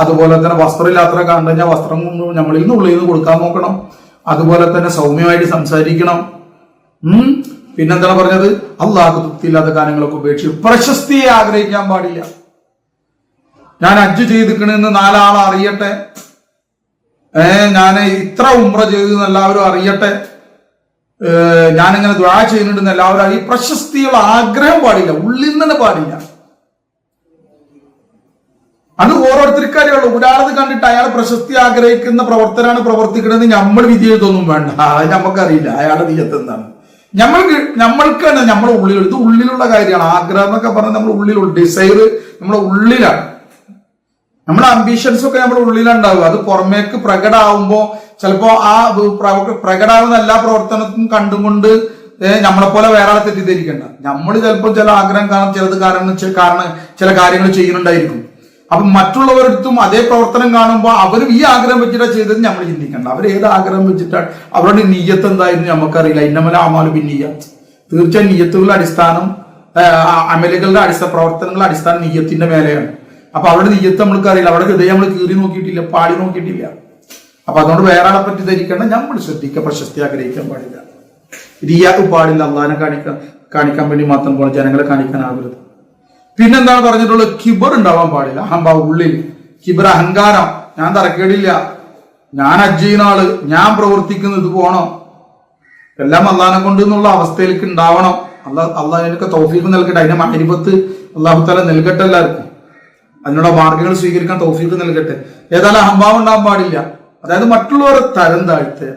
അതുപോലെ തന്നെ വസ്ത്രമില്ലാത്തവരെ കണ്ടു കഴിഞ്ഞാൽ വസ്ത്രം നമ്മളിൽ നിന്ന് ഉള്ളിൽ നിന്ന് കൊടുക്കാൻ നോക്കണം. അതുപോലെ തന്നെ സൗമ്യമായിട്ട് സംസാരിക്കണം. പിന്നെന്താണ് പറഞ്ഞത്? അള്ളാഹ്ക്ക് തൃപ്തിയില്ലാത്ത കാര്യങ്ങളൊക്കെ ഉപേക്ഷിച്ച് പ്രശസ്തിയെ ആഗ്രഹിക്കാൻ പാടില്ല. ഞാൻ ഹജ്ജ് ചെയ്തിക്കണെന്ന് നാലാളെ അറിയട്ടെ, ഞാൻ ഇത്ര ഉംറ ചെയ്തു എല്ലാവരും അറിയട്ടെ, ഞാനിങ്ങനെ ദുആ ചെയ്യുന്നുണ്ടെന്ന് എല്ലാവരും ഈ പ്രശസ്തിയുള്ള ആഗ്രഹം പാടില്ല, ഉള്ളിൽ നിന്ന് പാടില്ല. അത് ഓരോരുത്തർക്കാരുള്ളൂ. ഒരാളത് കണ്ടിട്ട് അയാൾ പ്രശസ്തി ആഗ്രഹിക്കുന്ന പ്രവർത്തനമാണ് പ്രവർത്തിക്കുന്നത് നമ്മൾ വിജയത്തൊന്നും വേണ്ട, അത് നമുക്കറിയില്ല അയാളുടെ നീയത്ത് എന്താണ്. നമ്മൾക്കാണ് നമ്മുടെ ഉള്ളിൽ, ഇത് ഉള്ളിലുള്ള കാര്യമാണ്. ആഗ്രഹം എന്നൊക്കെ പറഞ്ഞാൽ നമ്മുടെ ഉള്ളിലുള്ള ഡിസൈർ നമ്മുടെ ഉള്ളിലാണ്. നമ്മുടെ അംബീഷൻസ് ഒക്കെ നമ്മുടെ ഉള്ളിലുണ്ടാവുക. അത് പുറമേക്ക് പ്രകടമാവുമ്പോ ചിലപ്പോ ആ പ്രകടമാവുന്ന എല്ലാ പ്രവർത്തനത്തിനും കണ്ടുകൊണ്ട് നമ്മളെപ്പോലെ വേറെ ആളെ തെറ്റിദ്ധരിക്കണ്ട. നമ്മൾ ചിലപ്പോൾ ചില ആഗ്രഹം കാരണം ചില കാര്യങ്ങൾ ചെയ്യുന്നുണ്ടായിരിക്കും. അപ്പൊ മറ്റുള്ളവരടുത്തും അതേ പ്രവർത്തനം കാണുമ്പോൾ അവരും ഈ ആഗ്രഹം വെച്ചിട്ടാണ് ചെയ്തത് നമ്മൾ ചിന്തിക്കണ്ട. അവർ ഏത് ആഗ്രഹം വെച്ചിട്ടാണ്, അവരുടെ നീയത്ത് എന്തായിരുന്നു നമുക്കറിയില്ല. ഇന്നമല അമാലു ബിന്നിയ്യ. തീർച്ചയായും നീയത്തുകളുടെ അടിസ്ഥാനം, അമലുകളുടെ പ്രവർത്തനങ്ങളുടെ അടിസ്ഥാനം നീയത്തിന്റെ മേലെയാണ്. അപ്പൊ അവരുടെ നീയത്ത് നമ്മൾക്ക് അറിയില്ല, അവരുടെ ഹൃദയം നമ്മൾ കീറി നോക്കിയിട്ടില്ല, പാടി നോക്കിയിട്ടില്ല. അപ്പൊ അതുകൊണ്ട് വേറെ ആളെ പറ്റി ധരിക്കേണ്ട, നമ്മൾ ശ്രദ്ധിക്കുക, പ്രശസ്തി ആഗ്രഹിക്കാൻ പാടില്ല, റിയാക്ക് പാടില്ല, അള്ളാഹിനെ കാണിക്കാൻ വേണ്ടി മാത്രം പോകണം, ജനങ്ങളെ കാണിക്കാനാകരുത്. പിന്നെന്താണ് പറഞ്ഞിട്ടുള്ളത്? കിബർ ഉണ്ടാവാൻ പാടില്ല, അഹംഭാവം ഉള്ളിൽ. കിബർ അഹങ്കാരം, ഞാൻ തറക്കേടില്ല, ഞാൻ ഹജ്ജ് ചെയ്യുന്ന ആള്, ഞാൻ പ്രവർത്തിക്കുന്നത് ഇത് പോകണം, എല്ലാം അള്ളാഹിനെ കൊണ്ട് എന്നുള്ള അവസ്ഥയിലേക്ക് ഉണ്ടാവണം. അള്ളാഹ് എനിക്ക് തൗഫീഖ് നൽകട്ടെ, അതിന്റെ മഹരിബത്ത് അള്ളാഹു തആല നൽകട്ടെ, എല്ലാവർക്കും അതിനുള്ള മാർഗങ്ങൾ സ്വീകരിക്കാൻ തൗഫീഖ് നൽകട്ടെ. ഏതായാലും അഹംഭാവം ഉണ്ടാവാൻ പാടില്ല. അതായത് മറ്റുള്ളവരെ തരം താഴ്ത്തുക,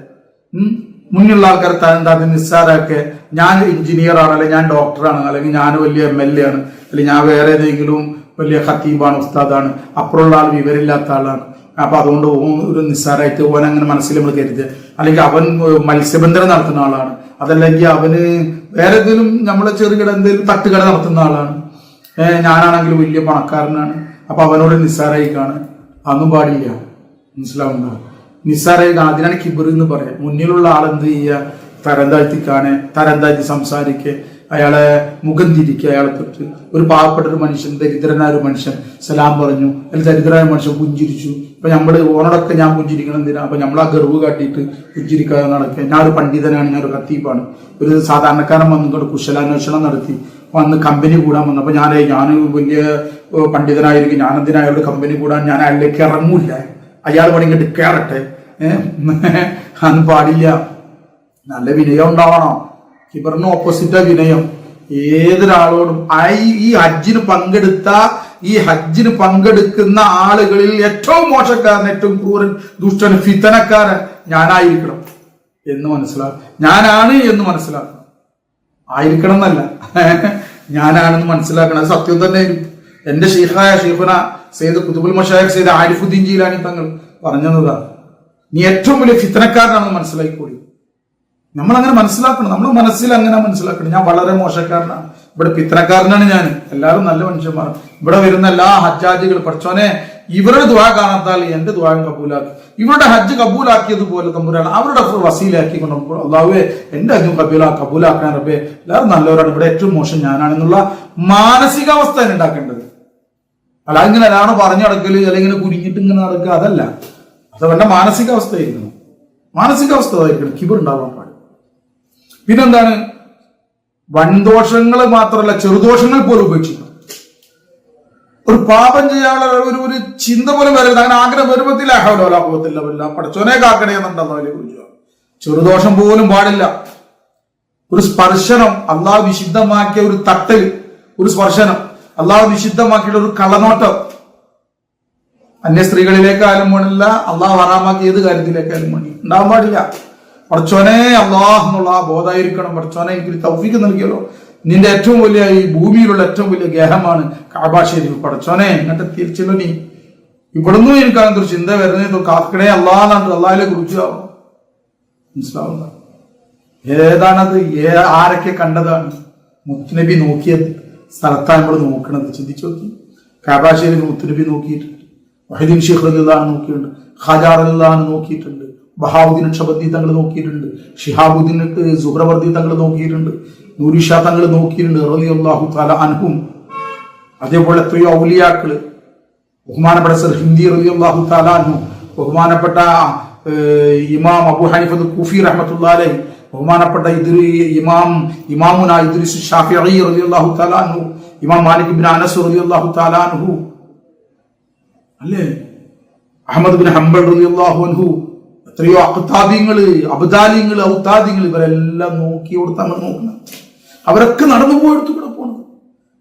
മുന്നിലുള്ള ആൾക്കാരെ തരം താഴ്ത്തി നിസ്സാരാക്കെ ഞാൻ എഞ്ചിനീയറാണ്, അല്ലെങ്കിൽ ഞാൻ ഡോക്ടറാണ്, അല്ലെങ്കിൽ ഞാൻ വലിയ MLA ആണ്, അല്ലെങ്കിൽ ഞാൻ വേറെ ഏതെങ്കിലും വലിയ ഖത്തീബാണ്, ഉസ്താദാണ്, അപ്പുറമുള്ള ആൾ വിവരമില്ലാത്ത ആളാണ്. അപ്പൊ അതുകൊണ്ട് ഒരു നിസ്സാരമായിട്ട് ഓൻ അങ്ങനെ മനസ്സിൽ നമ്മൾ കരുതുക. അല്ലെങ്കിൽ അവൻ മത്സ്യബന്ധനം നടത്തുന്ന ആളാണ്, അതല്ലെങ്കിൽ അവന് വേറെ ഏതെങ്കിലും നമ്മളെ ചെറുകിട എന്തെങ്കിലും തട്ടുകട നടത്തുന്ന ആളാണ്, ഞാനാണെങ്കിൽ വലിയ പണക്കാരനാണ്, അപ്പൊ അവനോട് നിസ്സാരായി കാണാൻ അതൊന്നും പാടില്ല. മനസ്സിലാവുന്നുണ്ടോ? നിസ്സാരായി കാണാൻ, അതിനാണ് കിബർ എന്ന് പറയാം. മുന്നിലുള്ള ആളെന്ത് ചെയ്യുക, തരം താഴ്ത്തി കാണേ, തരം താഴ്ത്തി സംസാരിക്കുക, അയാളെ മുഖം തിരിക്കുക, അയാളെ തൊട്ട്. ഒരു പാവപ്പെട്ട ഒരു മനുഷ്യൻ, ദരിദ്രനായ ഒരു മനുഷ്യൻ സലാം പറഞ്ഞു, അല്ലെങ്കിൽ ദരിദ്രനായ മനുഷ്യൻ പുഞ്ചിരിച്ചു. ഇപ്പൊ നമ്മള് ഓനോടൊക്കെ ഞാൻ പുഞ്ചിരിക്കണം എന്തിനാ? അപ്പൊ നമ്മൾ ആ ഗർവ് കാട്ടിയിട്ട് പുഞ്ചിരിക്കാതെ നടക്കുക. ഞാൻ ഒരു പണ്ഡിതനാണ്, ഞാൻ ഒരു ഖത്തീബാണ്. ഒരു സാധാരണക്കാരൻ വന്നുകൊണ്ട് കുശലാന്വേഷണം നടത്തി വന്ന് കമ്പനി കൂടാൻ വന്നു. അപ്പൊ ഞാൻ വലിയ പണ്ഡിതനായിരിക്കും, ഞാനെന്തിനാ അയാളുടെ കമ്പനി കൂടാൻ? ഞാൻ അയാളിലേക്ക് ഇറങ്ങൂല്ല, അയാൾ പണിക്കിട്ട് കയറട്ടെ. അന്ന് പാടില്ല. നല്ല വിനയം ഉണ്ടാവണം. കിബറിന് ഓപ്പോസിറ്റാ വിനയം. ഏതൊരാളോടും ഈ ഹജ്ജിന് പങ്കെടുക്കുന്ന ആളുകളിൽ ഏറ്റവും മോശക്കാരൻ, ഏറ്റവും ക്രൂരൻ, ദുഷ്ടൻ, ഫിത്തനക്കാരൻ ഞാനായിരിക്കണം എന്ന് മനസ്സിലാക്കണം. ഞാനാണ് എന്ന് മനസ്സിലാക്കണം. ആയിരിക്കണം എന്നല്ല, ഞാനാണെന്ന് മനസ്സിലാക്കണം. അത് സത്യം തന്നെ. എന്റെ ഷെയ്ഖുന സയ്യിദ് ഖുതുബുൽ മശായിഖ് സയ്യിദ് ആരിഫുദ്ദീൻ ജീലാനി തങ്ങൾ പറഞ്ഞതാ, നീ ഏറ്റവും വലിയ ഫിത്തനക്കാരനാണെന്ന് മനസ്സിലാക്കിക്കൂടി. നമ്മളങ്ങനെ മനസ്സിലാക്കണം. നമ്മൾ മനസ്സിൽ അങ്ങനെ മനസ്സിലാക്കണം. ഞാൻ വളരെ മോശക്കാരനാണ്, ഇവിടെ ഫിത്തനക്കാരനാണ് ഞാൻ. എല്ലാവരും നല്ല മനുഷ്യന്മാർ. ഇവിടെ വരുന്ന എല്ലാ ഹജ്ജാജികൾ, പഠിച്ചോനെ ഇവരുടെ ദുആ കാണാത്താൽ എന്റെ ദുആ കബൂലാക്കി, ഇവരുടെ ഹജ്ജ് കബൂലാക്കിയതുപോലെ തമ്പുരാൻ അവരുടെ വസീലാക്കി കൊണ്ട് അല്ലാഹുവേ എന്റെ ഹജ്ജും കബൂലാക്കാൻ റബ്ബേ. എല്ലാവരും നല്ലവരാണ്, ഇവിടെ ഏറ്റവും മോശം ഞാനാണെന്നുള്ള മാനസികാവസ്ഥ ഉണ്ടാക്കേണ്ടത്. അല്ല ഇങ്ങനെ എല്ലാവരും പറഞ്ഞു നടക്കല്, അല്ലെങ്കിൽ കുനിഞ്ഞിട്ട് ഇങ്ങനെ നടക്കുക, അതല്ല. അത് അവന്റെ മാനസികാവസ്ഥയായിരിക്കണം. മാനസികാവസ്ഥ ആയിരിക്കണം. കിബർ ഉണ്ടാവാൻ പാടില്ല. പിന്നെന്താണ്? വൻദോഷങ്ങൾ മാത്രമല്ല, ചെറുദോഷങ്ങൾ പോലും ഉപേക്ഷിക്കണം. ഒരു പാപം ചെയ്യാനുള്ള ഒരു ചിന്ത പോലും വരരുത്. അങ്ങനെ ആഗ്രഹം വരുമ്പത്തില്ല, പഠിച്ചോനെ കാക്കണേ എന്നുണ്ടെന്നോ. ചെറുദോഷം പോലും പാടില്ല. ഒരു സ്പർശനം, അള്ളാഹു നിഷിദ്ധമാക്കിയ ഒരു തട്ടൽ, ഒരു സ്പർശനം, അള്ളാഹു നിഷിദ്ധമാക്കിയ ഒരു കള്ളനോട്ടം, അന്യ സ്ത്രീകളിലേക്കായാലും വേണില്ല, അള്ളാഹു ഹറാമാക്കിയ ഏത് കാര്യത്തിലേക്കായാലും വേണ്ടി ഉണ്ടാവാൻ പാടില്ല. പഠിച്ചോനെ അള്ളാഹ് എന്നുള്ള ആ ബോധമായിരിക്കണം. പഠിച്ചോനെ എനിക്ക് തൗഫീഖ് നൽകിയല്ലോ, നിന്റെ ഏറ്റവും വലിയ ഈ ഭൂമിയിലുള്ള ഏറ്റവും വലിയ ഗേഹമാണ് കഅബ ശരീഫ്. പഠിച്ചോനെ എന്നിട്ട് തിരിച്ചല്ലോ, നീ ഇവിടുന്ന് എനിക്ക് അങ്ങനത്തെ ഒരു ചിന്ത വരുന്നത് കാക്കണേ അള്ളാഹ്, അള്ളാഹിലേക്ക് രുചിയാവണം. മനസ്സിലാവുന്ന ഏതാണത്? ആരൊക്കെ കണ്ടതാണ്? മുത്തുനബി നോക്കിയ സ്ഥലത്താണ് നമ്മൾ നോക്കണത്. ചിന്തിച്ചു നോക്കി. കഅബ ശരീഫ് മുത്തുനബി നോക്കിയിട്ടുണ്ട്, വഹീദുൻ ശൈഖ് റളിയല്ലാഹു അൻഹു നോക്കിയിട്ടുണ്ട്, ഖാജ റളിയല്ലാഹു അൻഹു നോക്കിയിട്ടുണ്ട്, ബഹാവുദ്ദീൻ ഷബന്ദി തങ്ങൾ നോക്കിയിട്ടുണ്ട്, ഷിഹാബുദ്ദീൻ സുഹ്റവർദി തങ്ങൾ നോക്കിയിട്ടുണ്ട്, നൂരി ഷാ തങ്ങൾ നോക്കിയിട്ടുണ്ട് റളിയല്ലാഹു തആല അൻഹും. അതേപോലെ എത്രയോ ഔലിയാക്കള്, ബഹുമാനപ്പെട്ട സർ ഹിന്ദി റളിയല്ലാഹു തആല അൻഹു, ബഹുമാനപ്പെട്ട ഇമാം അബൂ ഹനീഫ കൂഫി റഹ്മത്തുള്ളാഹി അലൈഹി, ബഹുമാനപ്പെട്ട ഇമാമുന ഇദ്രീസ് ശാഫിഈ റളിയല്ലാഹു തആല അൻഹു, ഇമാം മാലിക് ഇബ്നു അനസ് റളിയല്ലാഹു തആല അൻഹു, അല്ലേ, അഹ്മദ് ബിൻ ഹംബൽ റളിയല്ലാഹു അൻഹു, എത്രയോ അഖ്താബിങ്ങള്, അബ്ദാലിങ്ങള്, ഔതാദിങ്ങള്, ഇവരെല്ലാം നോക്കി കൊടുത്ത് നമ്മൾ നോക്കണം. അവരൊക്കെ നടന്നു പോയെടുത്തു കൂടെ പോണത്.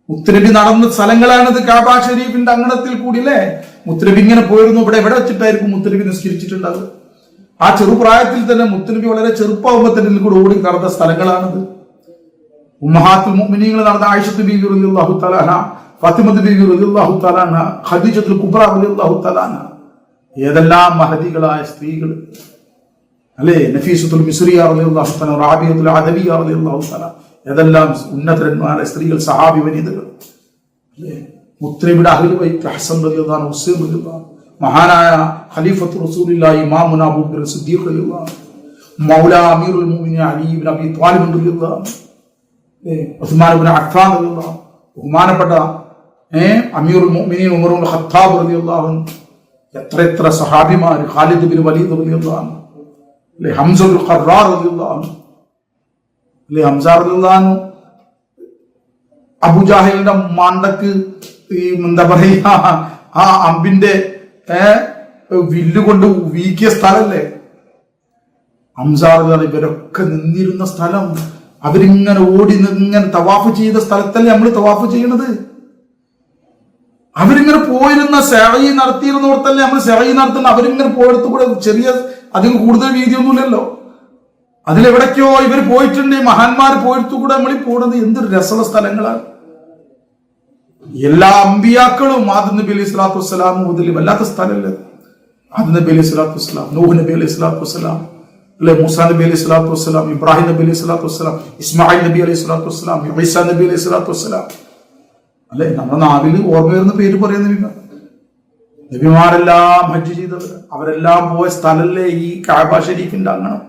മുത്തുനബി നടന്ന സ്ഥലങ്ങളാണിത്. കഅബ ഷരീഫിന്റെ അങ്കണത്തിൽ കൂടി അല്ലേ മുത്തുനബി ഇങ്ങനെ പോയിരുന്നു. എവിടെ വെച്ചിട്ടായിരിക്കും മുത്തുനബി നിസ്കരിച്ചിട്ടുണ്ടാവുക? ആ ചെറുപ്രായത്തിൽ തന്നെ മുത്തുനബി വളരെ ചെറുപ്പാവുമ്പോൾ തന്നെ കൂടെ ഓടി നടന്ന സ്ഥലങ്ങളാണിത്. ഉമ്മഹാത്തുൽ മുഅ്മിനീങ്ങൾ നടന്ന ആയിഷത്ത് ബീവി റളിയല്ലാഹു തആല അൻഹ, ഫാത്തിമത്ത് ബീവി റളിയല്ലാഹു തആല അൻഹ, ഖദീജത്തുൽ കുബ്ര റളിയല്ലാഹു തആല അൻഹ, ഏതെല്ലാം മഹദികളായ സ്ത്രീകൾ അല്ലേ, നഫീസത്തുൽ മിസ്രിയ റളിയല്ലാഹു തആല, റാബിയത്തുൽ അദവിയ റളിയല്ലാഹു തആല, ഏതെല്ലാം ഉന്നതന്മാരായ സ്ത്രീകൾ, സഹാബി വനിതകൾ അല്ലേ. മുത്തുനബിയുടെ അഹ്ലു ബൈത്ത്, ഹസൻ റളിയല്ലാഹു അൻഹു, ഹുസൈൻ റളിയല്ലാഹു അൻഹു, മഹാനായ ഖലീഫത്തു റസൂലുള്ളാഹി ഇമാമുനാ അബൂബക്കർ സിദ്ദീഖ് റളിയല്ലാഹു അൻഹു, മൗലാ അമീറുൽ മുഅ്മിനീൻ അലി ഇബ്നു അബീ ത്വാലിബ് റളിയല്ലാഹു അൻഹു, ഉസ്മാൻ ഇബ്നു അഫ്ഫാൻ റളിയല്ലാഹു അൻഹു, ബഹുമാനപ്പെട്ട അമീറുൽ മുഅ്മിനീൻ ഉമർ ഇബ്നു ഖത്താബ് റളിയല്ലാഹു അൻഹു, എത്ര സഹാബിമാർ, ഖാലിദ് ബിൻ വലീദ് റളിയല്ലാഹു അൻഹു, അല്ലേ, ഹംസ ബിൻ ഖറാർ റളിയല്ലാഹു അൻഹു, അല്ലേ, ഹംസ റളിയല്ലാഹു അൻഹു അബൂജാഹിലിന്റെ മണ്ടക്ക് ഈ എന്താ പറയുക ആ അമ്പിന്റെ വില്ലുകൊണ്ട് വീക്കിയ സ്ഥലല്ലേ ഹംസ റളിയല്ലാഹു അൻഹു. ഇവരൊക്കെ നിന്നിരുന്ന സ്ഥലം, അവരിങ്ങനെ ഓടി ഇങ്ങനെ തവാഫ് ചെയ്ത സ്ഥലത്തല്ലേ നമ്മൾ തവാഫ് ചെയ്യണത്. അവരിങ്ങനെ പോയിരുന്ന സഅയി നടത്തിയിരുന്നോടത്തല്ലേ നമ്മൾ സഅയി നടത്തുന്നത്. അവരിങ്ങനെ പോയെടുത്ത് കൂടെ ചെറിയ, അതിന് കൂടുതൽ വീതിയൊന്നുമില്ലല്ലോ. അതിലെവിടേക്കോ ഇവർ പോയിട്ടുണ്ട്, മഹാന്മാർ പോയിടത്തുകൂടെ നമ്മൾ പോണത് എന്തൊരു രസമുള്ള സ്ഥലങ്ങളാണ്. എല്ലാ അമ്പിയാക്കളും ആദം നബി അലൈഹി സ്വലാത്തു വസ്സലാം മുതൽ വല്ലാത്ത സ്ഥലമല്ലേ. ആദം നബി അലൈഹി സ്വലാത്തു വസ്സലാം, നൂഹ് നബി അലൈഹി സ്വലാത്തു വസ്സലാം, അല്ലെ മൂസാ നബി അലൈഹി സ്വലാത്തു വസ്സലാം, ഇബ്രാഹിം നബി അലൈഹി സ്വലാത്തു വസ്സലാം, ഇസ്മായിൽ നബി അലൈഹി സ്വലാത്തു വസ്സലാം, ഈസാ നബി അലൈഹി സ്വലാത്തു വസ്സലാം. അല്ലെ നമ്മുടെ നാവിൽ ഓർമ്മ വരുന്ന പേര് പറയുന്ന നബിമാരെല്ലാം ഹജ്ജ് ചെയ്തവർ, അവരെല്ലാം പോയ സ്ഥലല്ലേ ഈ കഅബ ഷരീഫിന്റെ അങ്കണം.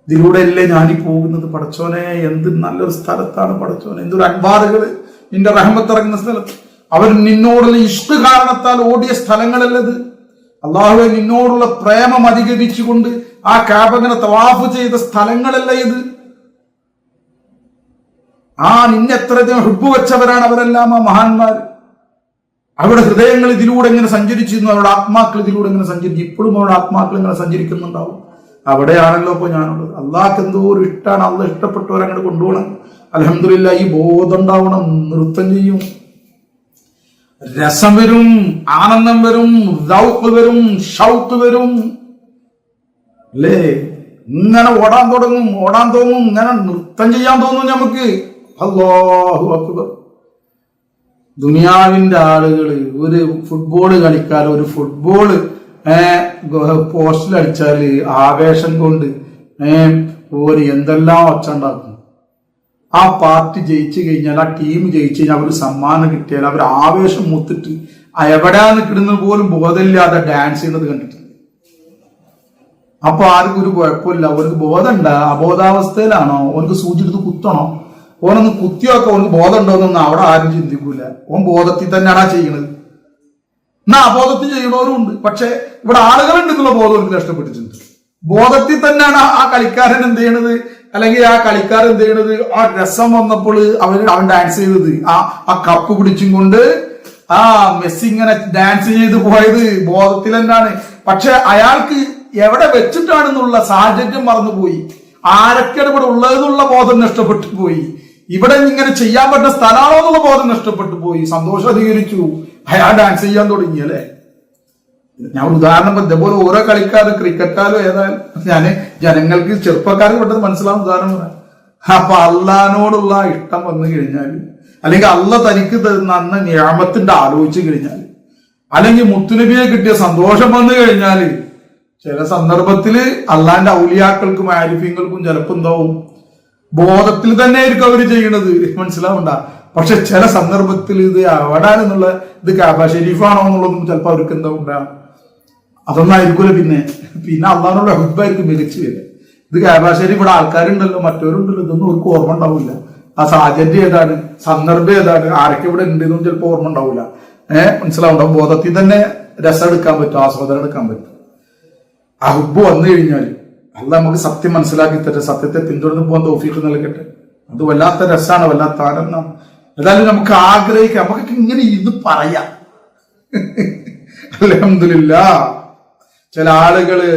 ഇതിലൂടെ അല്ലേ ഞാനീ പോകുന്നത്. പടച്ചോനെ, എന്ത് നല്ലൊരു സ്ഥലത്താണ് പടച്ചോനെ, എന്തൊരു അൻവാറുകള് നിന്റെ റഹ്മത്ത് ഇറങ്ങുന്ന സ്ഥലത്ത്. അവർ നിന്നോടുള്ള ഇഷ്ട് കാരണത്താൽ ഓടിയ സ്ഥലങ്ങളല്ലത്. അള്ളാഹുവെ, നിന്നോടുള്ള പ്രേമം അധികരിച്ചുകൊണ്ട് ആ കഅബനെ തവാഫ് ചെയ്ത സ്ഥലങ്ങളല്ല ഇത്. നിന്നെ എത്രയധികം ഹുബ്ബ് വെച്ചവരാണ് അവരെല്ലാം, ആ മഹാന്മാർ. അവരുടെ ഹൃദയങ്ങൾ ഇതിലൂടെ എങ്ങനെ സഞ്ചരിച്ചിരുന്നു, അവരുടെ ആത്മാക്കൾ ഇതിലൂടെ എങ്ങനെ സഞ്ചരിച്ചു. ഇപ്പോഴും അവരുടെ ആത്മാക്കൾ എങ്ങനെ സഞ്ചരിക്കുന്നുണ്ടാവും. അവിടെയാണല്ലോ ഇപ്പൊ ഞാനുള്ളത്. അള്ളാഹ്ക്ക് എന്തോ ഒരു ഇഷ്ടമാണ്, അള്ളാഹ് ഇഷ്ടപ്പെട്ടവരങ്ങോട്ട് കൊണ്ടുപോകണം. അൽഹംദുലില്ലാഹ്, ഈ ബോധം ഉണ്ടാവണം. നൃത്തം ചെയ്യും, രസം വരും, ആനന്ദം വരും, ദൗഖ് വരും, ഷൗഖ് വരും. അല്ലേ, ഇങ്ങനെ ഓടാൻ തുടങ്ങും, ഓടാൻ തോന്നും, ഇങ്ങനെ നൃത്തം ചെയ്യാൻ തോന്നും നമുക്ക്. അല്ലാഹു അക്ബർ. ദുനിയാവിന്റെ ആളുകള് ഒരു ഫുട്ബോള് കളിക്കാർ ഒരു ഫുട്ബോള് പോസ്റ്റിൽ അടിച്ചാല് ആവേശം കൊണ്ട് ഒരു എന്തെല്ലാം ഒച്ച ഉണ്ടാക്കും. ആ പാർട്ടി ജയിച്ചു കഴിഞ്ഞാൽ, ആ ടീം ജയിച്ചു കഴിഞ്ഞാൽ അവർ സമ്മാനം കിട്ടിയാൽ അവർ ആവേശം മൂത്തിട്ട് എവിടെയാ നിൽക്കുന്നത് പോലും ബോധമില്ലാതെ ഡാൻസ് ചെയ്യുന്നത് കണ്ടിട്ടുണ്ട്. അപ്പൊ ആർക്കും ഒരു കുഴപ്പമില്ല. അവർക്ക് ബോധമുണ്ട, അബോധാവസ്ഥയിലാണോ, അവർക്ക് സൂചിയെടുത്ത് കുത്തണോ, ഓനൊന്ന് കുത്തിയൊക്കെ അവർക്ക് ബോധം ഉണ്ടോന്നൊന്നും അവിടെ ആരും ചിന്തിക്കൂല. ഓൻ ബോധത്തിൽ തന്നെയാണ് ആ ചെയ്യണത്. എന്നാ അബോധത്തിൽ ചെയ്യണവരും ഉണ്ട്. പക്ഷെ ഇവിടെ ആളുകളുണ്ട് എന്നുള്ള ബോധം അവർക്ക് നഷ്ടപ്പെട്ടിട്ടുണ്ട്. ബോധത്തിൽ തന്നെയാണ് ആ കളിക്കാരൻ എന്ത് ചെയ്യണത്, അല്ലെങ്കിൽ ആ കളിക്കാരൻ എന്ത് ചെയ്യണത്. ആ രസം വന്നപ്പോൾ അവൻ ഡാൻസ് ചെയ്തത്, ആ കപ്പ് പിടിച്ചും കൊണ്ട് ആ മെസ്സി ഇങ്ങനെ ഡാൻസ് ചെയ്ത് പോയത് ബോധത്തിൽ തന്നെയാണ്. പക്ഷെ അയാൾക്ക് എവിടെ വെച്ചിട്ടാണെന്നുള്ള സാഹചര്യം മറന്നുപോയി. ആരൊക്കെയാണ് ഇവിടെ ഉള്ളതെന്നുള്ള ബോധം നഷ്ടപ്പെട്ടു പോയി. ഇവിടെ ഇങ്ങനെ ചെയ്യാൻ പറ്റുന്ന സ്ഥലമാണോ എന്നുള്ള ബോധം നഷ്ടപ്പെട്ടു പോയി. സന്തോഷം അധികരിച്ചു, അയാൾ ഡാൻസ് ചെയ്യാൻ തുടങ്ങി. അല്ലെ, ഞാൻ ഒരു ഉദാഹരണം ഇതേപോലെ ഓരോ കളിക്കാരും ക്രിക്കറ്റാലും ഏതായാലും ഞാന് ജനങ്ങൾക്ക് ചെറുപ്പക്കാർക്ക് പെട്ടെന്ന് മനസ്സിലാവുന്ന ഉദാഹരണം പറയാം. അപ്പൊ അള്ളഹാനോടുള്ള ഇഷ്ടം വന്നു കഴിഞ്ഞാൽ, അല്ലെങ്കിൽ അള്ള തനിക്ക് തന്ന നിയാമത്തിന്റെ ആലോചിച്ചു കഴിഞ്ഞാൽ, അല്ലെങ്കിൽ മുത്തുനബിയെ കിട്ടിയ സന്തോഷം വന്നു കഴിഞ്ഞാല്, ചില സന്ദർഭത്തില് അള്ളാന്റെ ഔലിയാക്കൾക്കും ആരിഫ്യങ്ങൾക്കും ചിലപ്പോ എന്താവും, ബോധത്തിൽ തന്നെ ആയിരിക്കും അവര് ചെയ്യണത്, മനസ്സിലാവണ്ട. പക്ഷെ ചില സന്ദർഭത്തിൽ ഇത് എവിടാണെന്നുള്ള, ഇത് കഅബ ഷരീഫാണോ എന്നുള്ളതും ചിലപ്പോൾ അവർക്ക് എന്താ ഉണ്ടാകും. അതൊന്നും ആയിരിക്കൂല. പിന്നെ അള്ളാഹുള്ള ഹുബ്ബായിരിക്കും മികച്ചു വരിക. ഇത് കഅബ ഷരീഫ്, ഇവിടെ ആൾക്കാരുണ്ടല്ലോ, മറ്റവരുണ്ടല്ലോ, ഇതൊന്നും അവർക്ക് ഓർമ്മ ഉണ്ടാവില്ല. ആ സാഹചര്യം ഏതാണ്, സന്ദർഭം ഏതാണ്, ആരൊക്കെ ഇവിടെ ഉണ്ട് എന്നൊന്നും ചിലപ്പോൾ ഓർമ്മ ഉണ്ടാവില്ല. മനസ്സിലാവുണ്ടാവും. ബോധത്തിൽ തന്നെ രസം എടുക്കാൻ പറ്റും, ആസ്വാദനം എടുക്കാൻ പറ്റും. ആ ഹുബ്ബ് വന്നു കഴിഞ്ഞാൽ അള്ളാഹ് നമുക്ക് സത്യം മനസ്സിലാക്കി തട്ടെ, സത്യത്തെ പിന്തുടർന്ന് പോകാൻ തൗഫീഖ് നൽകട്ടെ. അത് വല്ലാത്ത രസമാണ്, വല്ലാത്ത ആനന്ദമാണ്. ഏതായാലും നമുക്ക് ആഗ്രഹിക്കാം, നമുക്കൊക്കെ ഇങ്ങനെ ഇത് പറയാം. അൽഹംദുലില്ലാഹ്. ചില ആളുകള്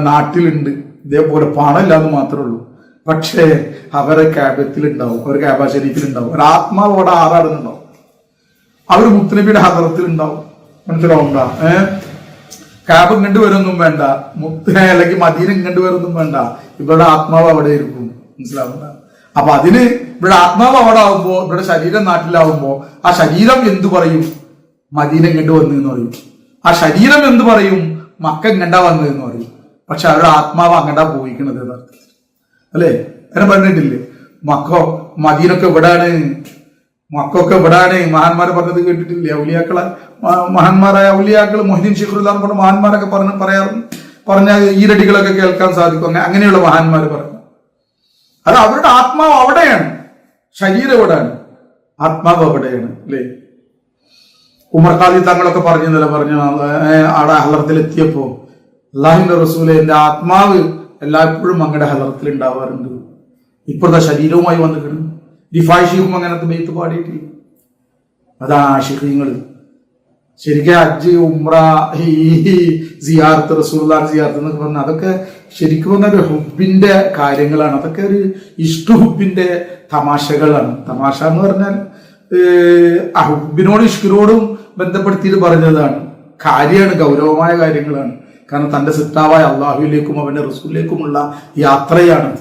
നാട്ടിലുണ്ട്, ഇതേപോലെ പണമില്ലാന്ന് മാത്രമേ ഉള്ളൂ. പക്ഷേ അവരെ കാബത്തിലുണ്ടാവും, അവർ കഅബ ഷരീഫിലുണ്ടാവും, ഒരു ആത്മാവോടെ ആറാടുന്നുണ്ടാവും, അവർ മുത്തുനബിയുടെ ഹദറത്തിലുണ്ടാവും. മനസ്സിലാവുണ്ടാ? കഅബ ഇങ്ങോട്ട് വരുമൊന്നും വേണ്ട, അല്ലെങ്കിൽ മദീന ഇങ്ങോട്ട് വരുമൊന്നും വേണ്ട, ഇവരുടെ ആത്മാവ് അവിടെ ഇരിക്കും. മനസ്സിലാവുന്ന? അപ്പൊ അതിന് ഇവിടെ ആത്മാവ് അവിടെ ആവുമ്പോ, ഇവിടെ ശരീരം നാട്ടിലാവുമ്പോ, ആ ശരീരം എന്തു പറയും, മദീന ഇങ്ങോട്ട് വന്നു എന്ന് പറയും. ആ ശരീരം എന്ത് പറയും, മക്ക ഇങ്ങണ്ടാ വന്നു എന്ന് പറയും. പക്ഷെ അവരുടെ ആത്മാവ് അങ്ങണ്ടാ പോയിക്കണത് യഥാർത്ഥത്തിൽ. അല്ലേ, അങ്ങനെ പറഞ്ഞിട്ടില്ലേ? മദീനൊക്കെ ഇവിടാണ്, മക്കൊക്കെ ഇവിടാണ്. മഹാന്മാരെ പറഞ്ഞത് കേട്ടിട്ടില്ലേ? ഔലിയാക്കളെ, മഹാന്മാരായ ഔലിയാക്കൾ, മൊഹീദ്ദീൻ ശിഖറുല്ലാഹ് കൊണ്ട് മഹാന്മാരൊക്കെ പറഞ്ഞ ഈരടികളൊക്കെ കേൾക്കാൻ സാധിക്കും. അങ്ങനെയുള്ള മഹാന്മാർ പറഞ്ഞു. അത് അവരുടെ ആത്മാവ് അവിടെയാണ്, ശരീരം എവിടെയാണ്, ആത്മാവ് അവിടെയാണ്. അല്ലേ, ഉമർ ഖാദി തങ്ങളൊക്കെ പറഞ്ഞതല്ല, അവിടെ ഹലറത്തിലെത്തിയപ്പോ അള്ളാഹുവിന്റെ റസൂലെ, എന്റെ ആത്മാവ് എല്ലായ്പ്പോഴും അങ്ങയുടെ ഹലറത്തിൽ ഉണ്ടാവാറുണ്ട്, ഇപ്പോഴത്തെ ശരീരവുമായി വന്നിട്ടുണ്ട്. റിഫായി ഷീഖും അങ്ങനത്തെ ബെയ്ത്ത് പാടിയിട്ടില്ല. അതാണ് ആശിഖീങ്ങള്. ശരിക്കും ഹജ്ജ്, ഉംറ, ഈ സിയാറത്ത്, റസൂലുള്ളാഹിന്റെ സിയാറത്ത് എന്നൊക്കെ പറഞ്ഞാൽ അതൊക്കെ ശരിക്കും പറഞ്ഞ ഒരു ഹുബിന്റെ കാര്യങ്ങളാണ്. അതൊക്കെ ഒരു ഇഷ്ടുഹുബിന്റെ തമാശകളാണ്. തമാശ എന്ന് പറഞ്ഞാൽ ആ ഹുബിനോടും ഇഷ്കിനോടും ബന്ധപ്പെടുത്തിയിട്ട് പറഞ്ഞതാണ്. കാര്യമാണ്, ഗൗരവമായ കാര്യങ്ങളാണ്. കാരണം തന്റെ സിട്ടാവായ അള്ളാഹുവിലേക്കും അവന്റെ റസൂലിലേക്കുമുള്ള യാത്രയാണ്,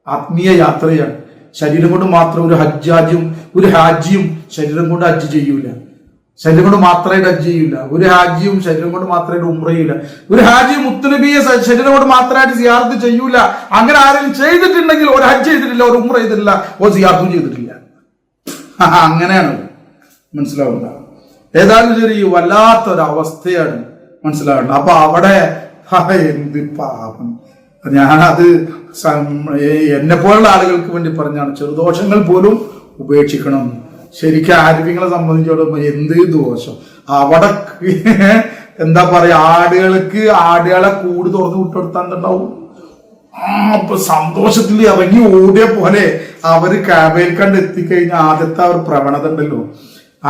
ആത്മീയ യാത്രയാണ്. ശരീരം കൊണ്ട് മാത്രം ഒരു ഹാജിയും ശരീരം കൊണ്ട് ഹജ്ജ് ചെയ്യൂല, ശരീരം കൊണ്ട് മാത്രമായിട്ട് ഹജ്ജ് ചെയ്യൂല. ഒരു ഹാജിയും ശരീരം കൊണ്ട് മാത്രമായിട്ട് ഉംറ ചെയ്യൂല. ഒരു ഹാജിയും മുത്തുനബിയെ ശരീരം കൊണ്ട് മാത്രമായിട്ട് സിയാറത്ത് ചെയ്യൂല. അങ്ങനെ ആരെങ്കിലും ചെയ്തിട്ടുണ്ടെങ്കിൽ ഒരു ഹജ്ജ് ചെയ്തിട്ടില്ല, ഒരു ഉംറ ചെയ്തിട്ടില്ല, ഒരു സിയാറത്തും ചെയ്തിട്ടില്ല. അങ്ങനെയാണ് മനസ്സിലാവുക. ഏതായാലും ശരി, വല്ലാത്തൊരവസ്ഥയാണ് മനസ്സിലാവുന്നത്. അപ്പൊ അവിടെ എന്ത് പാപം. ഞാനത് എന്നെ പോലുള്ള ആളുകൾക്ക് വേണ്ടി പറഞ്ഞാണ്, ചെറുദോഷങ്ങൾ പോലും ഉപേക്ഷിക്കണം. ശരിക്കും ആരോഗ്യങ്ങളെ സംബന്ധിച്ചിടത്തോളം എന്ത് ദോഷം. അവിടെ എന്താ പറയാ, ആടുകളെ കൂട് തുറന്ന് വിട്ടെടുത്താണ്ടാവും. അപ്പൊ സന്തോഷത്തിൽ ഇറങ്ങി ഓടിയ പോലെ അവര് കാബയിൽ കണ്ട് എത്തിക്കഴിഞ്ഞാൽ ആദ്യത്തെ അവർ പ്രവണത ഉണ്ടല്ലോ,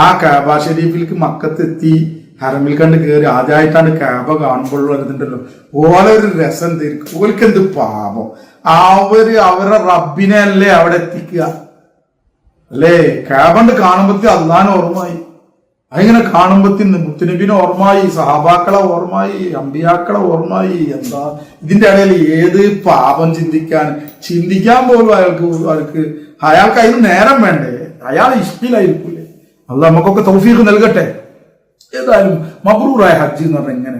ആ കാബ ഷരീഫിലേക്ക് മക്കത്തെത്തി ഹറമിൽ കണ്ട് കയറി ആദ്യമായിട്ടാണ് കാബ കാണുമ്പോൾ വരുന്നുണ്ടല്ലോ, ഓലെ ഒരു രസം തിരിക്കും. ഓൽക്ക് എന്ത് പാപം. അവരുടെ റബ്ബിനെ അല്ലേ അവിടെ എത്തിക്കുക അല്ലേ. കാബണ്ട് കാണുമ്പത്തി അള്ളാനെ ഓർമ്മയായി, അതിങ്ങനെ കാണുമ്പത്തിന് മുത്തുനബിനെ ഓർമ്മയായി, സഹാബാക്കളെ ഓർമ്മയായി, അമ്പിയാക്കളെ ഓർമ്മയായി. എന്താ ഇതിന്റെ ഇടയിൽ ഏത് പാപം ചിന്തിക്കാൻ പോലും അയാൾക്ക് അതിന് നേരം വേണ്ടേ, അയാൾ ഇഷ്ടിലായിരിക്കൂലേ. അള്ളാഹ് നമുക്കൊക്കെ തൗഫീഖ് നൽകട്ടെ. ഏതായാലും മബ്രൂറായ ഹജ്ജ് എന്ന് പറഞ്ഞാൽ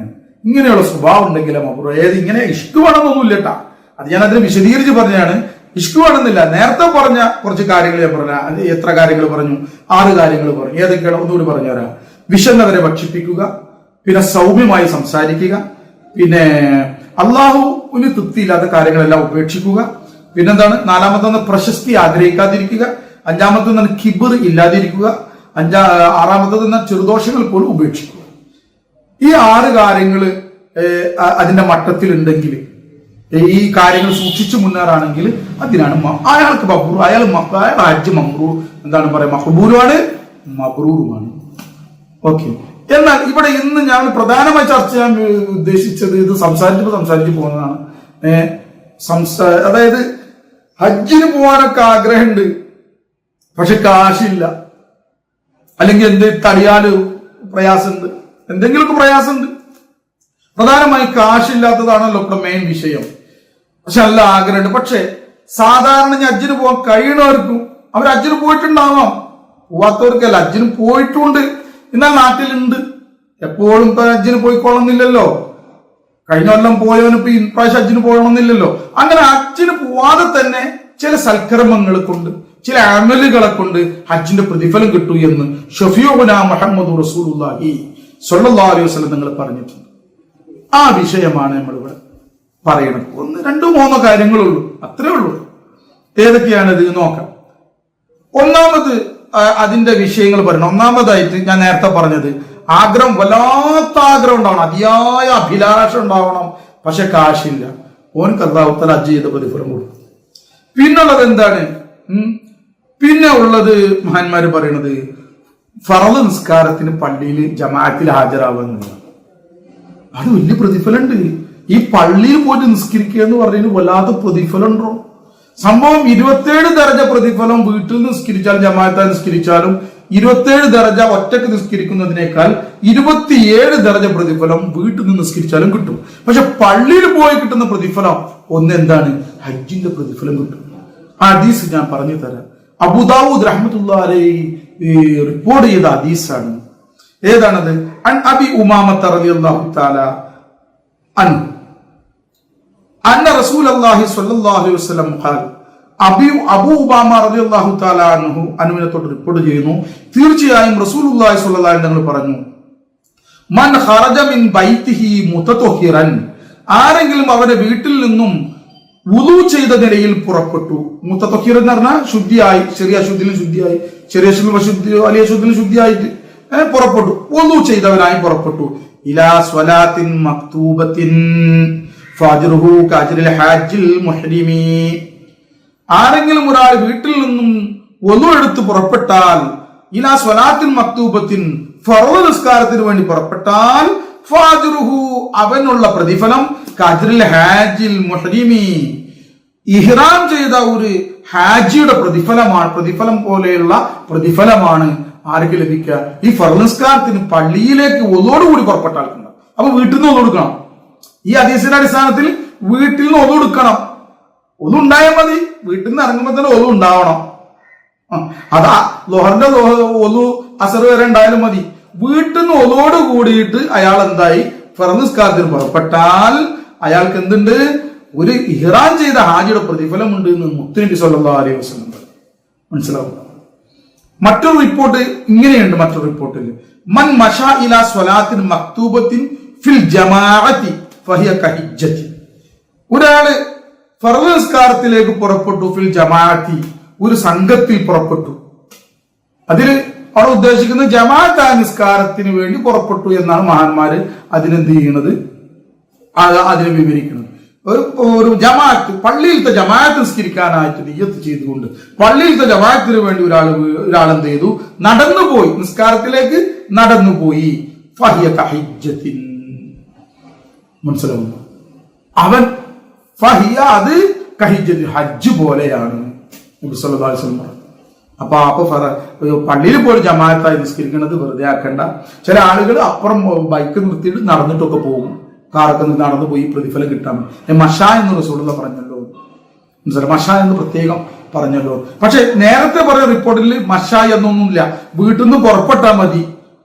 ഇങ്ങനെയുള്ള സ്വഭാവം ഉണ്ടെങ്കിലേ മബ്രൂർ. ഇങ്ങനെ ഇഷ്ടുവാണെന്നൊന്നുമില്ല കേട്ടാ, അത് ഞാൻ അതിനെ വിശദീകരിച്ച് പറഞ്ഞാണ്. ഇഷ്ടുവാണെന്നില്ല, നേരത്തെ പറഞ്ഞ കുറച്ച് കാര്യങ്ങൾ ഞാൻ പറഞ്ഞ. എത്ര കാര്യങ്ങൾ പറഞ്ഞു? 6 കാര്യങ്ങൾ പറഞ്ഞു. ഏതൊക്കെയാണ് ഒന്നുകൂടി പറഞ്ഞുതരാം. വിശന്നവരെ ഭക്ഷിപ്പിക്കുക, പിന്നെ സൗമ്യമായി സംസാരിക്കുക, പിന്നെ അള്ളാഹുവിന് തൃപ്തിയില്ലാത്ത കാര്യങ്ങളെല്ലാം ഉപേക്ഷിക്കുക, പിന്നെന്താണ് 4-മത്തെ പ്രശസ്തി ആഗ്രഹിക്കാതിരിക്കുക, 5-മത്തെ കിബിർ ഇല്ലാതിരിക്കുക, 6-മത്തെ ചെറുദോഷങ്ങൾ പോലും ഉപേക്ഷിക്കുക. ഈ 6 കാര്യങ്ങൾ അതിന്റെ മട്ടത്തിലുണ്ടെങ്കിൽ, ഈ കാര്യങ്ങൾ സൂക്ഷിച്ചു മുന്നേറാണെങ്കിൽ അതിനാണ് അയാൾക്ക് മബ്രൂർ. അയാൾ ഹജ്ജ് മബ്രൂർ എന്താണ് പറയാ, മഖ്ബൂലുമാണ്, മബ്രൂറുമാണ്. ഓക്കെ. എന്നാൽ ഇവിടെ ഇന്ന് ഞാൻ പ്രധാനമായി ചർച്ച ചെയ്യാൻ ഉദ്ദേശിച്ചത്, ഇത് സംസാരിച്ചു പോകുന്നതാണ്. അതായത് ഹജ്ജിന് പോകാനൊക്കെ ആഗ്രഹമുണ്ട്, പക്ഷെ കാശില്ല, അല്ലെങ്കിൽ എന്ത് തടിയാല് പ്രയാസമുണ്ട്, എന്തെങ്കിലുമൊക്കെ പ്രയാസമുണ്ട്. പ്രധാനമായി കാശില്ലാത്തതാണല്ലോ ഇവിടെ മെയിൻ വിഷയം. പക്ഷെ നല്ല ആഗ്രഹമുണ്ട്. പക്ഷെ സാധാരണ ഹജ്ജിന് പോകാൻ കഴിയണവർക്കും അവർ ഹജ്ജിന് പോയിട്ടുണ്ടാവാം, പോവാത്തവർക്കല്ല, ഹജ്ജിന് പോയിട്ടുണ്ട്, എന്നാൽ നാട്ടിലുണ്ട്. എപ്പോഴും ഇപ്പൊ ഹജ്ജിന് പോയിക്കൊള്ളുന്നില്ലല്ലോ. കഴിഞ്ഞ കൊല്ലം പോയവന് ഇപ്പൊ ഇപ്രാവശ്യം ഹജ്ജിന് പോകണമെന്നില്ലല്ലോ. അങ്ങനെ ഹജ്ജിന് പോവാതെ തന്നെ ചില സൽക്കർമ്മങ്ങൾ കൊണ്ട്, ചില അമലുകളെ കൊണ്ട് ഹജ്ജിന്റെ പ്രതിഫലം കിട്ടൂ എന്ന് ഷഫീഉനാ മുഹമ്മദ് റസൂലുള്ളാഹി സ്വല്ലല്ലാഹു അലൈഹി വസല്ലം നിങ്ങൾ പറഞ്ഞിട്ടുണ്ട്. ആ വിഷയമാണ് നമ്മളിവിടെ പറയണത്. 1, 2, 3 കാര്യങ്ങളുള്ളൂ, അത്രേ ഉള്ളൂ. ഏതൊക്കെയാണിത് നോക്കാം. ഒന്നാമത് അതിന്റെ വിഷയങ്ങൾ പറയണം. ഒന്നാമതായിട്ട് ഞാൻ നേരത്തെ പറഞ്ഞത്, ആഗ്രഹം, വല്ലാത്ത ആഗ്രഹം ഉണ്ടാവണം, അതിയായ അഭിലാഷം ഉണ്ടാവണം, പക്ഷെ കാശില്ല. ഓൻക്ക് അല്ലാഹു തആല ഹജ്ജ് ചെയ്ത പ്രതിഫലം കൊടുക്കും. പിന്നുള്ളത് എന്താണ്? പിന്നെ ഉള്ളത് മഹാന്മാര് പറയണത് ഫർള് നിസ്കാരത്തിന് പള്ളിയിൽ ജമാഅത്തിൽ ഹാജരാവുക എന്നുള്ളതാണ്. അത് വലിയ പ്രതിഫലമുണ്ട്. ഈ പള്ളിയിൽ പോയിട്ട് നിസ്കരിക്കുക എന്ന് പറഞ്ഞതിന് വല്ലാത്ത പ്രതിഫലം ഉണ്ടോ? സംഭവം 27 ദർജ പ്രതിഫലം വീട്ടിൽ നിസ്കരിച്ചാലും ജമാഅത്തായി നിസ്കരിച്ചാലും 27 ദർജ ഒറ്റക്ക് നിസ്കരിക്കുന്നതിനേക്കാൾ 27 ദർജ പ്രതിഫലം വീട്ടിൽ നിന്ന് നിസ്കരിച്ചാലും കിട്ടും. പക്ഷെ പള്ളിയിൽ പോയി കിട്ടുന്ന പ്രതിഫലം എന്താണ്? ഹജ്ജിന്റെ പ്രതിഫലം കിട്ടും. ആ ഹദീസ് ഞാൻ പറഞ്ഞു തരാം. അബൂദാവൂദ് റഹ്മത്തുള്ളാഹി അലൈഹി റിപ്പോർട്ട് ചെയ്ത ഹദീസാണ്. ഏതാണത്? അൻ അബി ഉമാമത്ത റളിയല്ലാഹു തആല അൻഹു അന്ന റസൂലുള്ളാഹി സ്വല്ലല്ലാഹു അലൈഹി വസല്ലം ഖാൽ. അബൂ ഉമാമ റളിയല്ലാഹു തആല അൻഹുവിനെ തൊട്ട് റിപ്പോർട്ട് ചെയ്യുന്നു, തീർച്ചയായും റസൂലുള്ളാഹി സ്വല്ലല്ലാഹു അലൈഹി വസല്ലം പറഞ്ഞു, മൻ ഖറജ മിൻ ബൈതിഹി മുതതഹിറൻ, ആരെങ്കിലും അവരുടെ വീട്ടിൽ നിന്നും വുളു ചെയ്ത നിലയിൽ പുറപ്പെട്ടു. മുതതഹിർ എന്ന് പറഞ്ഞാൽ ശുദ്ധിയായി, ചെറിയ അശുദ്ധിയിലും ശുദ്ധിയായി, ചെറിയ അശുദ്ധി വലിയ അശുദ്ധിയിലും ശുദ്ധിയായിട്ട് പുറപ്പെട്ടു, വുളു ചെയ്തവനായി പുറപ്പെട്ടു. ഇലാ സ്വലാത്തിൻ മക്തൂബത്തിൻ ഫഅജ്റുഹു കഅജ്രിൽ ഹാജിൽ മുഹ്രിമി. ആരെങ്കിലും ഒരാൾ വീട്ടിൽ നിന്നും വുളു എടുത്ത് പുറപ്പെട്ടാൽ, ഇലാ സ്വലാത്തിൻ മക്തൂബത്തിൻ ഫർള് നിസ്കാരത്തിന് വേണ്ടി പുറപ്പെട്ടാൽ, ഫഅജ്റുഹു അവനുള്ള പ്രതിഫലം കഅജ്രിൽ ഹാജിൽ മുഹ്രിമി, ഇഹ്റാം ചെയ്ത ഒരു ഹാജിയുടെ പ്രതിഫലം പോലെയുള്ള പ്രതിഫലമാണ് ആർക്ക് ലഭിക്കുക? ഈ ഫർള് നിസ്കാരത്തിന് പള്ളിയിലേക്ക് ഒന്നോടുകൂടി പുറപ്പെട്ട ആൾക്കുണ്ട്. അപ്പൊ വീട്ടിൽ നിന്ന് ഒന്നെടുക്കണം. ഈ ഹദീസിന്റെ അടിസ്ഥാനത്തിൽ വീട്ടിൽ നിന്ന് ഒതു എടുക്കണം. ഒതു ഉണ്ടായാൽ മതി, വീട്ടിൽ നിന്ന് ഇറങ്ങുമ്പോൾ തന്നെ ഒതു ഉണ്ടാവണം. അതാ ലോഹറിന്റെ ഒതു അസർ വരെ ഉണ്ടായാലും മതി. വീട്ടിൽ നിന്ന് ഒതോട് കൂടിയിട്ട് അയാൾ എന്തായി ഫർദ് നിസ്കാരത്തിന് പുറപ്പെട്ടാൽ അയാൾക്ക് എന്തുണ്ട്? ഒരു ഇഹ്റാം ചെയ്ത ഹാജിയുടെ പ്രതിഫലം ഉണ്ട് എന്ന് മുത്തുനബി സല്ലല്ലാഹു അലൈഹി വസല്ലം മനസ്സിലാവും. മറ്റൊരു റിപ്പോർട്ട് ഇങ്ങനെയുണ്ട്. മറ്റൊരു റിപ്പോർട്ടിൽ മൻ മശാ ഇലാ സ്വലാത്തിൻ മക്തൂബത്തിൻ ഫിൽ ജമാഅത്തി ഫഹിയ കഹിജ്ജത്തി. ഒരാള് ഫർദ് നിസ്കാരത്തിലേക്ക് പുറപ്പെട്ടു, ഫിൽ ജമാഅത്തി ഒരു സംഘത്തിൽ പുറപ്പെട്ടു. അതിൽ അവിടെ ഉദ്ദേശിക്കുന്നത് ജമാഅത്ത് നിസ്കാരത്തിന് വേണ്ടി പുറപ്പെട്ടു എന്നാണ് മഹാന്മാര് അതിനെന്ത് ചെയ്യുന്നത്, അതിനെ വിവരിക്കുന്നത്. ഒരു ജമാഅത്ത്, പള്ളിയിലത്തെ ജമാഅത്ത് നിസ്കരിക്കാനായിട്ട് നിയ്യത്ത് ചെയ്തുകൊണ്ട് പള്ളിയിലത്തെ ജമാഅത്തിന് വേണ്ടി ഒരാൾ എന്ത് ചെയ്തു? നടന്നുപോയി, നിസ്കാരത്തിലേക്ക് നടന്നുപോയി. ഫഹിയ കഹിജ്ജത്തിൻ. മനസ്സിലാവുന്നു? അവൻ ഫഹിയ അത് കഹിജ്ജത്തിൻ, ഹജ്ജ് പോലെയാണ് നബി സല്ലല്ലാഹു അലൈഹി വസല്ലം പറഞ്ഞു. അപ്പൊ പള്ളിയിൽ പോയി ജമാഅത്തായി നിസ്കരിക്കുന്നത് വെറുതെ ആക്കണ്ട. ചില ആളുകൾ അപ്പുറം ബൈക്ക് നിർത്തിയിട്ട് നടന്നിട്ടൊക്കെ പോകും, കാറൊക്കെ നടന്നു പോയി പ്രതിഫലം കിട്ടാൻ. മഷ എന്ന് റസൂലുള്ളാഹി പറഞ്ഞല്ലോ, മഷ എന്ന് പ്രത്യേകം പറഞ്ഞല്ലോ. പക്ഷെ നേരത്തെ പറഞ്ഞ റിപ്പോർട്ടിൽ മഷ എന്നൊന്നുമില്ല. വീട്ടിൽ നിന്ന് പുറപ്പെട്ടാൽ മതി,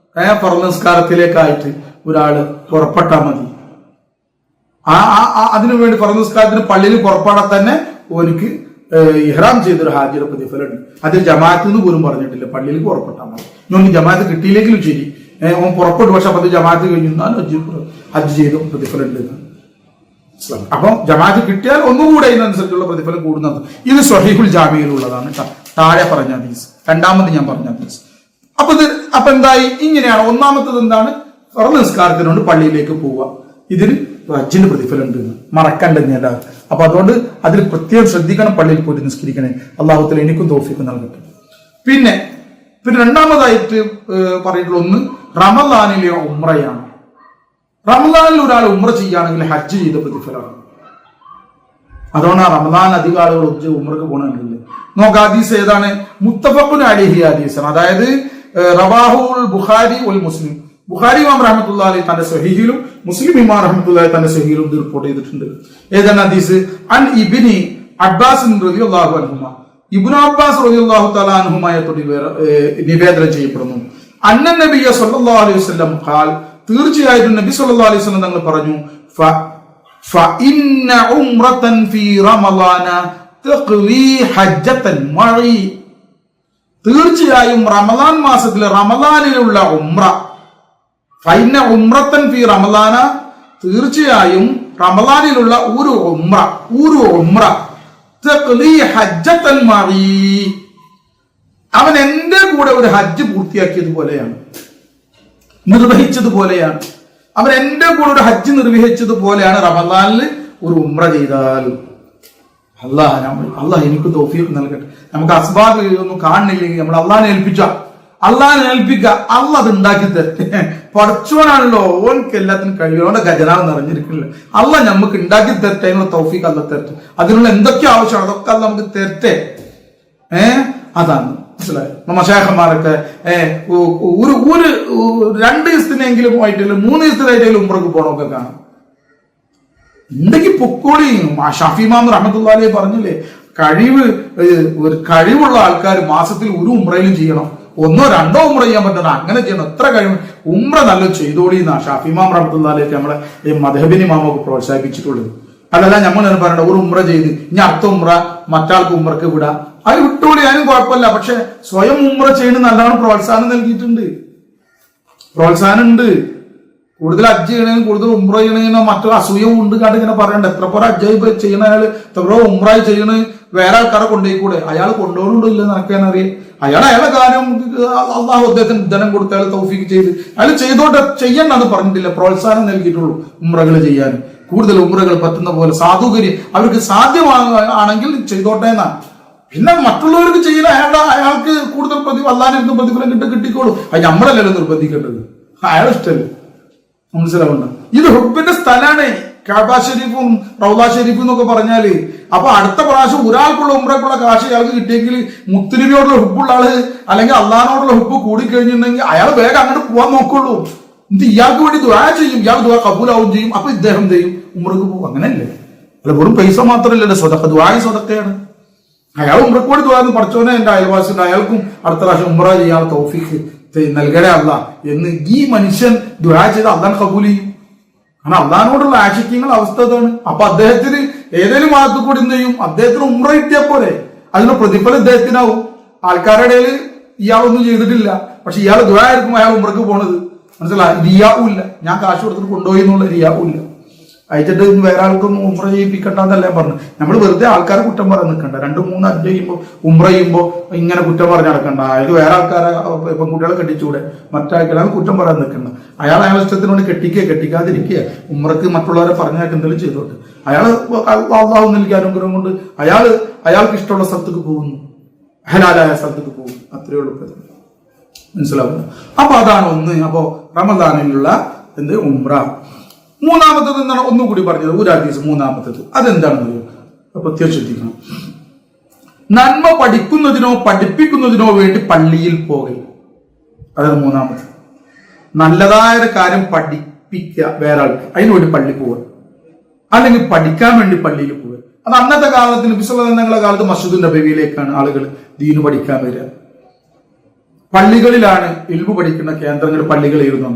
ഫർദ് നിസ്കാരത്തിലേക്കായിട്ട് ഒരാള് പുറപ്പെട്ടാൽ മതി. അതിനുവേണ്ടി ഫർദ് നിസ്കാരത്തിന് പള്ളിയിൽ പുറപ്പെടാൻ തന്നെ ഓനിക്ക് ഇഹ്റാം ചെയ്തൊരു ഹാജിയുടെ പ്രതിഫലമുണ്ട്. അതിൽ ജമാഅത്ത് എന്ന് പോലും പറഞ്ഞിട്ടില്ല, പള്ളിയിലേക്ക് പുറപ്പെട്ടാൽ മതി. ഇനി ജമാഅത്ത് കിട്ടിയില്ലെങ്കിലും ശരി, ഓൻ പുറപ്പെട്ടു, പക്ഷെ അപ്പൊ ജമാഅത്ത് കഴിഞ്ഞാൽ ഹജ്ജ് ചെയ്ത പ്രതിഫലം ഉണ്ട്. അപ്പൊ ജമാഅത്ത് കിട്ടിയാൽ ഒന്നുകൂടെ ഇതിനനുസരിച്ചുള്ള പ്രതിഫലം കൂടുന്നത്. ഇത് സ്വഹീഹുൽ ജാമിയിലുള്ളതാണ്. താഴെ പറഞ്ഞ ഹദീസ്, രണ്ടാമത് ഞാൻ പറഞ്ഞ ഹദീസ്. അപ്പൊ എന്തായി? ഇങ്ങനെയാണ്. ഒന്നാമത്തത് എന്താണ്? ഫർദ് നിസ്കാരത്തിനോട് പള്ളിയിലേക്ക് പോവുക. ഇതിന് ഹജ്ജിന് പ്രതിഫലം ഉണ്ട്, മറക്കണ്ടെന്നല്ല. അപ്പൊ അതുകൊണ്ട് അതിൽ പ്രത്യേകം ശ്രദ്ധിക്കണം, പള്ളിയിൽ പോയിട്ട് നിസ്കരിക്കണേ. അല്ലാഹു തആല എനിക്കും തൗഫീഖ് നൽകട്ടെ. പിന്നെ രണ്ടാമതായിട്ട് പറഞ്ഞിട്ടുള്ള ഒന്ന് റമദാനിലെ ഉംറയാണ്. റമദാനിൽ ഒരാൾ ഉംറ ചെയ്യുകയാണെങ്കിൽ ഹജ്ജ് ചെയ്ത പ്രതിഫലമാണ്. അതുകൊണ്ട് റമദാൻ അധികം ആളുകൾ ഉംറക്ക് പോകണമെന്നില്ല. നോക്കാം, ഹദീസ് ഏതാണ്? മുത്തഫഖുൻ അലൈഹി ഹദീസാണ്. അതായത് റവാഹുൽ ബുഖാരി വൽ മുസ്ലിം. ബുഖാരി ഇമാം റഹ്മത്തുള്ളാഹി അലൈഹി തന്റെ സ്വഹീഹിലും മുസ്ലിം ഇമാം റഹ്മത്തുള്ളാഹി തന്റെ സ്വഹീഹിലും ഇത് റിപ്പോർട്ട് ചെയ്തിട്ടുണ്ട്. ഏതാണ് ഹദീസ്? അൻ ഇബ്നി അബ്ബാസ് റളിയല്ലാഹു അൻഹുമ, ഇബ്നു അബ്ബാസ് റളിയല്ലാഹു തആല അൻഹുമയെ തൊട്ട് നിവേദനം ചെയ്യപ്പെടുന്നു. അന്നൻ നബിയ സല്ലല്ലാഹു അലൈഹി വസല്ലം ഖാൽ, തീർച്ചയായിട്ടും നബി സല്ലല്ലാഹു അലൈഹി വസല്ലം തങ്ങൾ പറഞ്ഞു, ഫഇന്ന ഉംറതൻ ഫീ റമളാന തഖ്ലി ഹജ്ജതൻ മഇ. തീർച്ചയായും റമളാൻ മാസത്തിലെ റമളാനിലുള്ള ഉംറ, ഫഇന്ന ഉംറതൻ ഫീ റമളാന, തീർച്ചയായും റമളാനിലുള്ള ഒരു ഉംറ തഖ്ലി ഹജ്ജതൻ മഇ, അവൻ എന്റെ കൂടെ ഒരു ഹജ്ജ് പൂർത്തിയാക്കിയതുപോലെയാണ്, നിർവഹിച്ചതുപോലെയാണ്. അവൻ എന്റെ കൂടെ ഒരു ഹജ്ജ് നിർവഹിച്ചതുപോലെയാണ് റമളാനിൽ ഒരു ഉംറ ചെയ്താൽ. അള്ളാഹ് എനിക്ക് തൗഫീഖ് നൽകട്ടെ. നമുക്ക് അസ്ബാബ് ഒന്നും കാണുന്നില്ലെങ്കിൽ നമ്മൾ അള്ളാഹിനെ ഏൽപ്പിക്കുക. അള്ളാഹ് അത് ഉണ്ടാക്കി തരട്ടെ. പഠിച്ചവനാണല്ലോ, ഓനക്ക് എല്ലാത്തിനും കഴിയും, അവന്റെ ഖജനാവ് നിറഞ്ഞിരിക്കണില്ല. അള്ളാഹ് നമുക്ക് ഉണ്ടാക്കി തരട്ടെ, അതിനുള്ള തൗഫീഖ് അള്ളാഹ് തരട്ടെ. അതിനുള്ള എന്തൊക്കെ ആവശ്യമാണ് അതൊക്കെ അള്ളാഹ് നമുക്ക് തരട്ടെ. അതാണ് മനസ്സിലായത്. മശായഖന്മാരൊക്കെ ഒരു 2 ദിവസത്തിനെങ്കിലും ആയിട്ടില്ല 3 ദിവസത്തിനായിട്ടെങ്കിലും ഉംറക്ക് പോകണമൊക്കെ കാണാം. എന്തെങ്കിലും പൊക്കോളി. ഷാഫി ഇമാം റഹ്മത്തുള്ളാഹി അലൈഹി പറഞ്ഞില്ലേ, ഒരു കഴിവുള്ള ആൾക്കാർ മാസത്തിൽ ഒരു ഉംറയിലും ചെയ്യണം. 1 or 2 ഉംറ ചെയ്യാൻ പറ്റണം, അങ്ങനെ ചെയ്യണം. എത്ര കഴിവ് ഉംറ നല്ല ചെയ്തോളി എന്നാ ഷാഫി ഇമാം റഹ്മത്തുള്ളാഹി അലൈഹി നമ്മളെ മദ്ഹബിൻ ഇമാമൊക്കെ പ്രോത്സാഹിപ്പിച്ചിട്ടുള്ളത്. അതല്ല നമ്മൾ പറയണ്ട, ഒരു ഉംറ ചെയ്ത് ഇനി അടുത്ത ഉംറ മറ്റാൾക്ക് ഉംറക്ക് വിടാം, അത് വിട്ടോളി, അതിനും കുഴപ്പമില്ല. പക്ഷെ സ്വയം ഉംറ ചെയ്യുന്നത് നല്ലതാണ്, പ്രോത്സാഹനം നൽകിയിട്ടുണ്ട്, പ്രോത്സാഹനം ഉണ്ട്. കൂടുതൽ ഹജ്ജ് ചെയ്യണമെങ്കിൽ കൂടുതൽ ഉംറ ചെയ്യണമെന്നോ മറ്റോ അസൂയം ഉണ്ട് കണ്ട് ഇങ്ങനെ പറയണ്ട. എത്ര പേർ ഹജ്ജ് ചെയ്യണ അയാൾ, എത്ര പേർ ഉംറായി ചെയ്യണ്, വേറെ ആൾക്കാരെ കൊണ്ടുപോയിക്കൂടെ? അയാൾ കൊണ്ടുപോകണുണ്ടല്ലോ, നടക്കാനറിയാം. അയാളെ കാര്യം അള്ളാഹു അദ്ദേഹത്തിന് ധനം കൊടുത്ത് അയാൾ തൗഫീഖ് ചെയ്ത് അയാൾ ചെയ്തോട്ടെ, ചെയ്യണ്ടെന്ന് പറഞ്ഞിട്ടില്ല, പ്രോത്സാഹനം നൽകിയിട്ടുള്ളൂ ഉംറകൾ ചെയ്യാൻ. കൂടുതൽ ഉംറകൾ പറ്റുന്ന പോലെ സാധുകര്യം അവർക്ക് സാധ്യമാണെങ്കിൽ ചെയ്തോട്ടെ എന്നാണ്. പിന്നെ മറ്റുള്ളവർക്ക് ചെയ്യുന്ന അയാൾക്ക് കൂടുതൽ അള്ളാഹിന് പ്രതിഫലം കിട്ടിക്കോളൂ. അത് നമ്മളല്ലല്ലോ നിർബന്ധിക്കേണ്ടത്, അയാൾ ഇഷ്ടമല്ലേ. മനസ്സിലാവുന്ന ഇത് ഹുബിന്റെ സ്ഥലമാണ്. കഅബ ഷരീഫും റൗള ഷരീഫും എന്നൊക്കെ പറഞ്ഞാല്, അപ്പൊ അടുത്ത പ്രാവശ്യം ഒരാൾക്കുള്ള ഉംറക്കുള്ള കാശ് അയാൾക്ക് കിട്ടിയെങ്കിൽ മുത്തുനബിയോടുള്ള ഹുബുള്ള ആള് അല്ലെങ്കിൽ അള്ളാഹിനോടുള്ള ഹുബ് കൂടിക്കഴിഞ്ഞിട്ടുണ്ടെങ്കിൽ അയാൾ വേഗം അങ്ങോട്ട് പോകാൻ നോക്കുള്ളൂ. ഇത് ഇയാൾക്ക് വേണ്ടി ദുആ ചെയ്യും, ഇയാൾ ദുആ കബൂലാവും ചെയ്യും. അപ്പൊ ഇദ്ദേഹം എന്ത് ചെയ്യും? ഉംറക്ക് പോകും. അങ്ങനെയല്ലേ? അല്ല, വെറും പൈസ മാത്രമല്ലല്ലോ സ്വതക്ക, ദുആ സ്വതക്കയാണ്. അയാൾ ഉംറക്ക് വേണ്ടി ദുആ പഠിച്ചോനെ എന്റെ അയൽവാസിയുണ്ട്, അയാൾക്കും അടുത്ത പ്രാവശ്യം ഉംറ ചെയ്യാൻ തൗഫീഖ് നൽകണേ അല്ലാ എന്ന് ഈ മനുഷ്യൻ ദുആ ചെയ്ത് അള്ളാഹ് കബൂൽ ചെയ്യും. കാരണം അള്ളാഹിനോടുള്ള ആശിക്യങ്ങൾ അവസ്ഥ അതാണ്. അപ്പൊ അദ്ദേഹത്തിന് ഏതെങ്കിലും ഭാഗത്ത് കൂടി എന്ത് ചെയ്യും? അദ്ദേഹത്തിന് ഉംറ കിട്ടിയാൽ പോലെ അതിന് പ്രതിഫലം ഇദ്ദേഹത്തിനാവും. ആൾക്കാരുടെ ഇടയിൽ ഇയാളൊന്നും ചെയ്തിട്ടില്ല, പക്ഷെ ഇയാൾ ദുആ ആയിരിക്കും അയാൾ ഉംറക്ക് പോണത്. മനസ്സിലായി? റിയാവും ഇല്ല, ഞാൻ കാശ് കൊടുത്തിട്ട് കൊണ്ടുപോയി എന്നുള്ള റിയാവും ഇല്ല. അയച്ചിട്ട് വേറെ ആൾക്കൊന്നും ഉംറ ചെയ്യിപ്പിക്കണ്ടെന്നല്ല പറഞ്ഞു. നമ്മൾ വെറുതെ ആൾക്കാരെ കുറ്റം പറയാൻ നിൽക്കണ്ട. 2-3 അഞ്ച് ചെയ്യുമ്പോൾ ഉംറ ചെയ്യുമ്പോൾ ഇങ്ങനെ കുറ്റം പറഞ്ഞ് നടക്കണ്ട. അയാൾക്ക് വേറെ ആൾക്കാരെ പെൺകുട്ടികളെ കെട്ടിച്ചൂടെ, മറ്റാൾക്കാരെ കുറ്റം പറയാൻ നിൽക്കണ്ട. അയാളെ ഇഷ്ടത്തിനോട് കെട്ടിക്കാതിരിക്കുക. ഉംറക്ക് മറ്റുള്ളവരെ പറഞ്ഞാൽ എന്തെങ്കിലും ചെയ്തോട്ടെ. അയാൾ അള്ളാഹു നൽകിയ അനുഗ്രഹം കൊണ്ട് അയാൾക്ക് ഇഷ്ടമുള്ള സ്ഥലത്തേക്ക് പോകുന്നു, ഹലാലായ സ്ഥലത്തേക്ക് പോകും. അത്രയേ ഉള്ളൂ. മനസ്സിലാവുന്നു? അപ്പൊ അതാണ് ഒന്ന്. അപ്പോ റമദാനിലുള്ള എന്ത് ഉംറ. മൂന്നാമത്തത് എന്താണ്? ഒന്നുകൂടി പറഞ്ഞത് ഒരു ഹദീസ്. മൂന്നാമത്തത് അതെന്താണെന്ന് പ്രത്യേകം ശ്രദ്ധിക്കണം. നന്മ പഠിക്കുന്നതിനോ പഠിപ്പിക്കുന്നതിനോ വേണ്ടി പള്ളിയിൽ പോകൽ. അതാണ് മൂന്നാമത്. നല്ലതായ ഒരു കാര്യം പഠിപ്പിക്കുക വേറെ ആൾക്ക്, അതിനുവേണ്ടി പള്ളി പോവുക, അല്ലെങ്കിൽ പഠിക്കാൻ വേണ്ടി പള്ളിയിൽ പോവുക. അത് അന്നത്തെ കാലത്ത് നബി സല്ലല്ലാഹു അലൈഹി വസല്ലം കാലത്ത് മസ്ജിദുൻ നബവിയിലേക്കാണ് ആളുകൾ ദീന് പഠിക്കാൻ വരിക. പള്ളികളിലാണ് ഇൽമു പഠിക്കുന്ന കേന്ദ്രങ്ങൾ, പള്ളികളായിരുന്നു.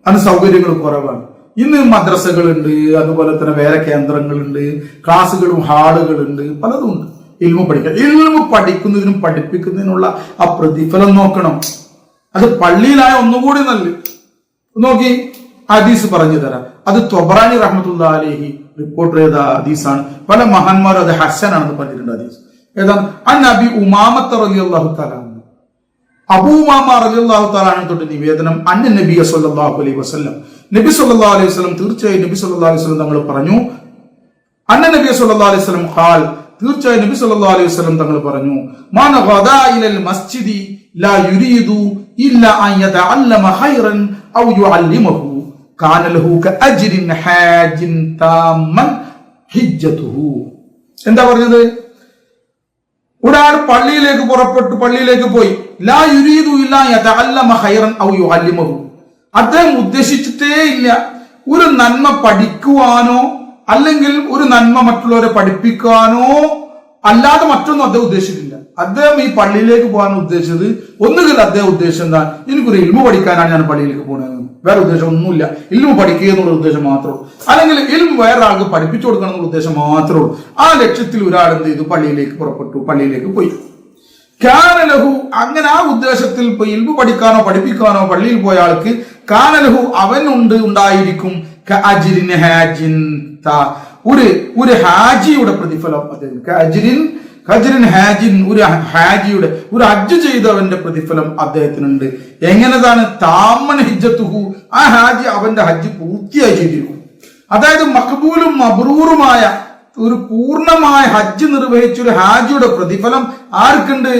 അന്ന് സൗകര്യങ്ങൾ കുറവാണ്. ഇന്ന് മദ്രസകളുണ്ട്, അതുപോലെ തന്നെ വേറെ കേന്ദ്രങ്ങളുണ്ട്, ക്ലാസ്സുകളും ഹാളുകളുണ്ട്, പലതും ഉണ്ട്. ഇൽമു പഠിക്കാൻ, ഇൽമു പഠിക്കുന്നതിനും പഠിപ്പിക്കുന്നതിനുള്ള ആ പ്രതിഫലം നോക്കണം. അത് പള്ളിയിലായ ഒന്നുകൂടി നല്ല നോക്കി ഹദീസ് പറഞ്ഞു തരാം. അത് ത്വബറാനി റഹ്മത്തുള്ളാഹി അലൈഹി റിപ്പോർട്ട് ചെയ്ത ഹദീസാണ്. പല മഹാന്മാരും അത് ഹസനാണെന്ന് പറഞ്ഞിട്ടുണ്ട്. ഹദീസ് ഏതാണ്? അൻ നബി ഉമാമത്ത റളിയല്ലാഹു തആല, അബൂ ഉമാമ റളിയല്ലാഹു തആല തൊട്ട് നിവേദനം, അന്ന നബി സല്ലല്ലാഹു അലൈഹി വസല്ലം, നബി സല്ലല്ലാഹു അലൈഹി വസല്ലം, തീർച്ചയായും നബി സല്ലല്ലാഹു അലൈഹി വസല്ലം തങ്ങൾ പറഞ്ഞു, അന്ന നബി സല്ലല്ലാഹു അലൈഹി വസല്ലം ഖാൽ, തീർച്ചയായും നബി സല്ലല്ലാഹു അലൈഹി വസല്ലം തങ്ങൾ പറഞ്ഞു, മാന ഗദാ ഇലൽ മസ്ജിദി ലാ യുരീദു ഇല്ല അൻ യതഅല്ലമ ഖൈറൻ ഔ യുഅല്ലിമഹു കാന ലഹു കഅജ്രിൻ ഹാജിൻ താമൻ ഹിജ്ജതുഹു. എന്താ പറഞ്ഞത്? ഒരാൾ പള്ളിയിലേക്ക് പുറപ്പെട്ടു, പള്ളിയിലേക്ക് പോയി, ലാ യുരീദു ഇല്ല യതഅല്ലമ ഖൈറൻ ഔ യുഅല്ലിമഹു, അദ്ദേഹം ഉദ്ദേശിച്ചിട്ടേ ഇല്ല ഒരു നന്മ പഠിക്കുവാനോ അല്ലെങ്കിൽ ഒരു നന്മ മറ്റുള്ളവരെ പഠിപ്പിക്കാനോ അല്ലാതെ മറ്റൊന്നും അദ്ദേഹം ഉദ്ദേശിച്ചിട്ടില്ല. അദ്ദേഹം ഈ പള്ളിയിലേക്ക് പോകാൻ ഉദ്ദേശിച്ചത് ഒന്നുകിൽ അദ്ദേഹം ഉദ്ദേശം എന്താ, എനിക്കൊരു ഇൽമു പഠിക്കാനാണ് ഞാൻ പള്ളിയിലേക്ക് പോകുന്നത്, വേറെ ഉദ്ദേശം ഒന്നുമില്ല, ഇൽമു പഠിക്കുക എന്നുള്ള ഉദ്ദേശം മാത്രമേ ഉള്ളൂ. അല്ലെങ്കിൽ ഇൽമു വേറെ ആൾക്ക് പഠിപ്പിച്ചു കൊടുക്കണം എന്നുള്ള ഉദ്ദേശം മാത്രമേ ഉള്ളൂ. ആ ലക്ഷ്യത്തിൽ ഒരാൾ എന്ത് ചെയ്തു? പള്ളിയിലേക്ക് പുറപ്പെട്ടു, പള്ളിയിലേക്ക് പോയി. കാനലഹു, അങ്ങനെ ആ ഉദ്ദേശത്തിൽ ഇപ്പൊ ഇൽമു പഠിക്കാനോ പഠിപ്പിക്കാനോ പള്ളിയിൽ പോയ ആൾക്ക് കാനലഹു ഉണ്ടായിരിക്കും ഒരു ഹാജിയുടെ പ്രതിഫലം. ഒരു ഹജ്ജ് ചെയ്തവന്റെ പ്രതിഫലം അദ്ദേഹത്തിനുണ്ട്. എങ്ങനെതാണ്? താമൻ ഹിജ്ജത്തുഹു, ആ ഹാജി അവന്റെ ഹജ്ജ് പൂർത്തിയായി ചെയ്തിരിക്കും. അതായത് മഖ്ബൂലും മബ്റൂറുമായ ഒരു പൂർണ്ണമായ ഹജ്ജ് നിർവഹിച്ച ഒരു ഹാജിയുടെ പ്രതിഫലം ആർക്കുണ്ട്?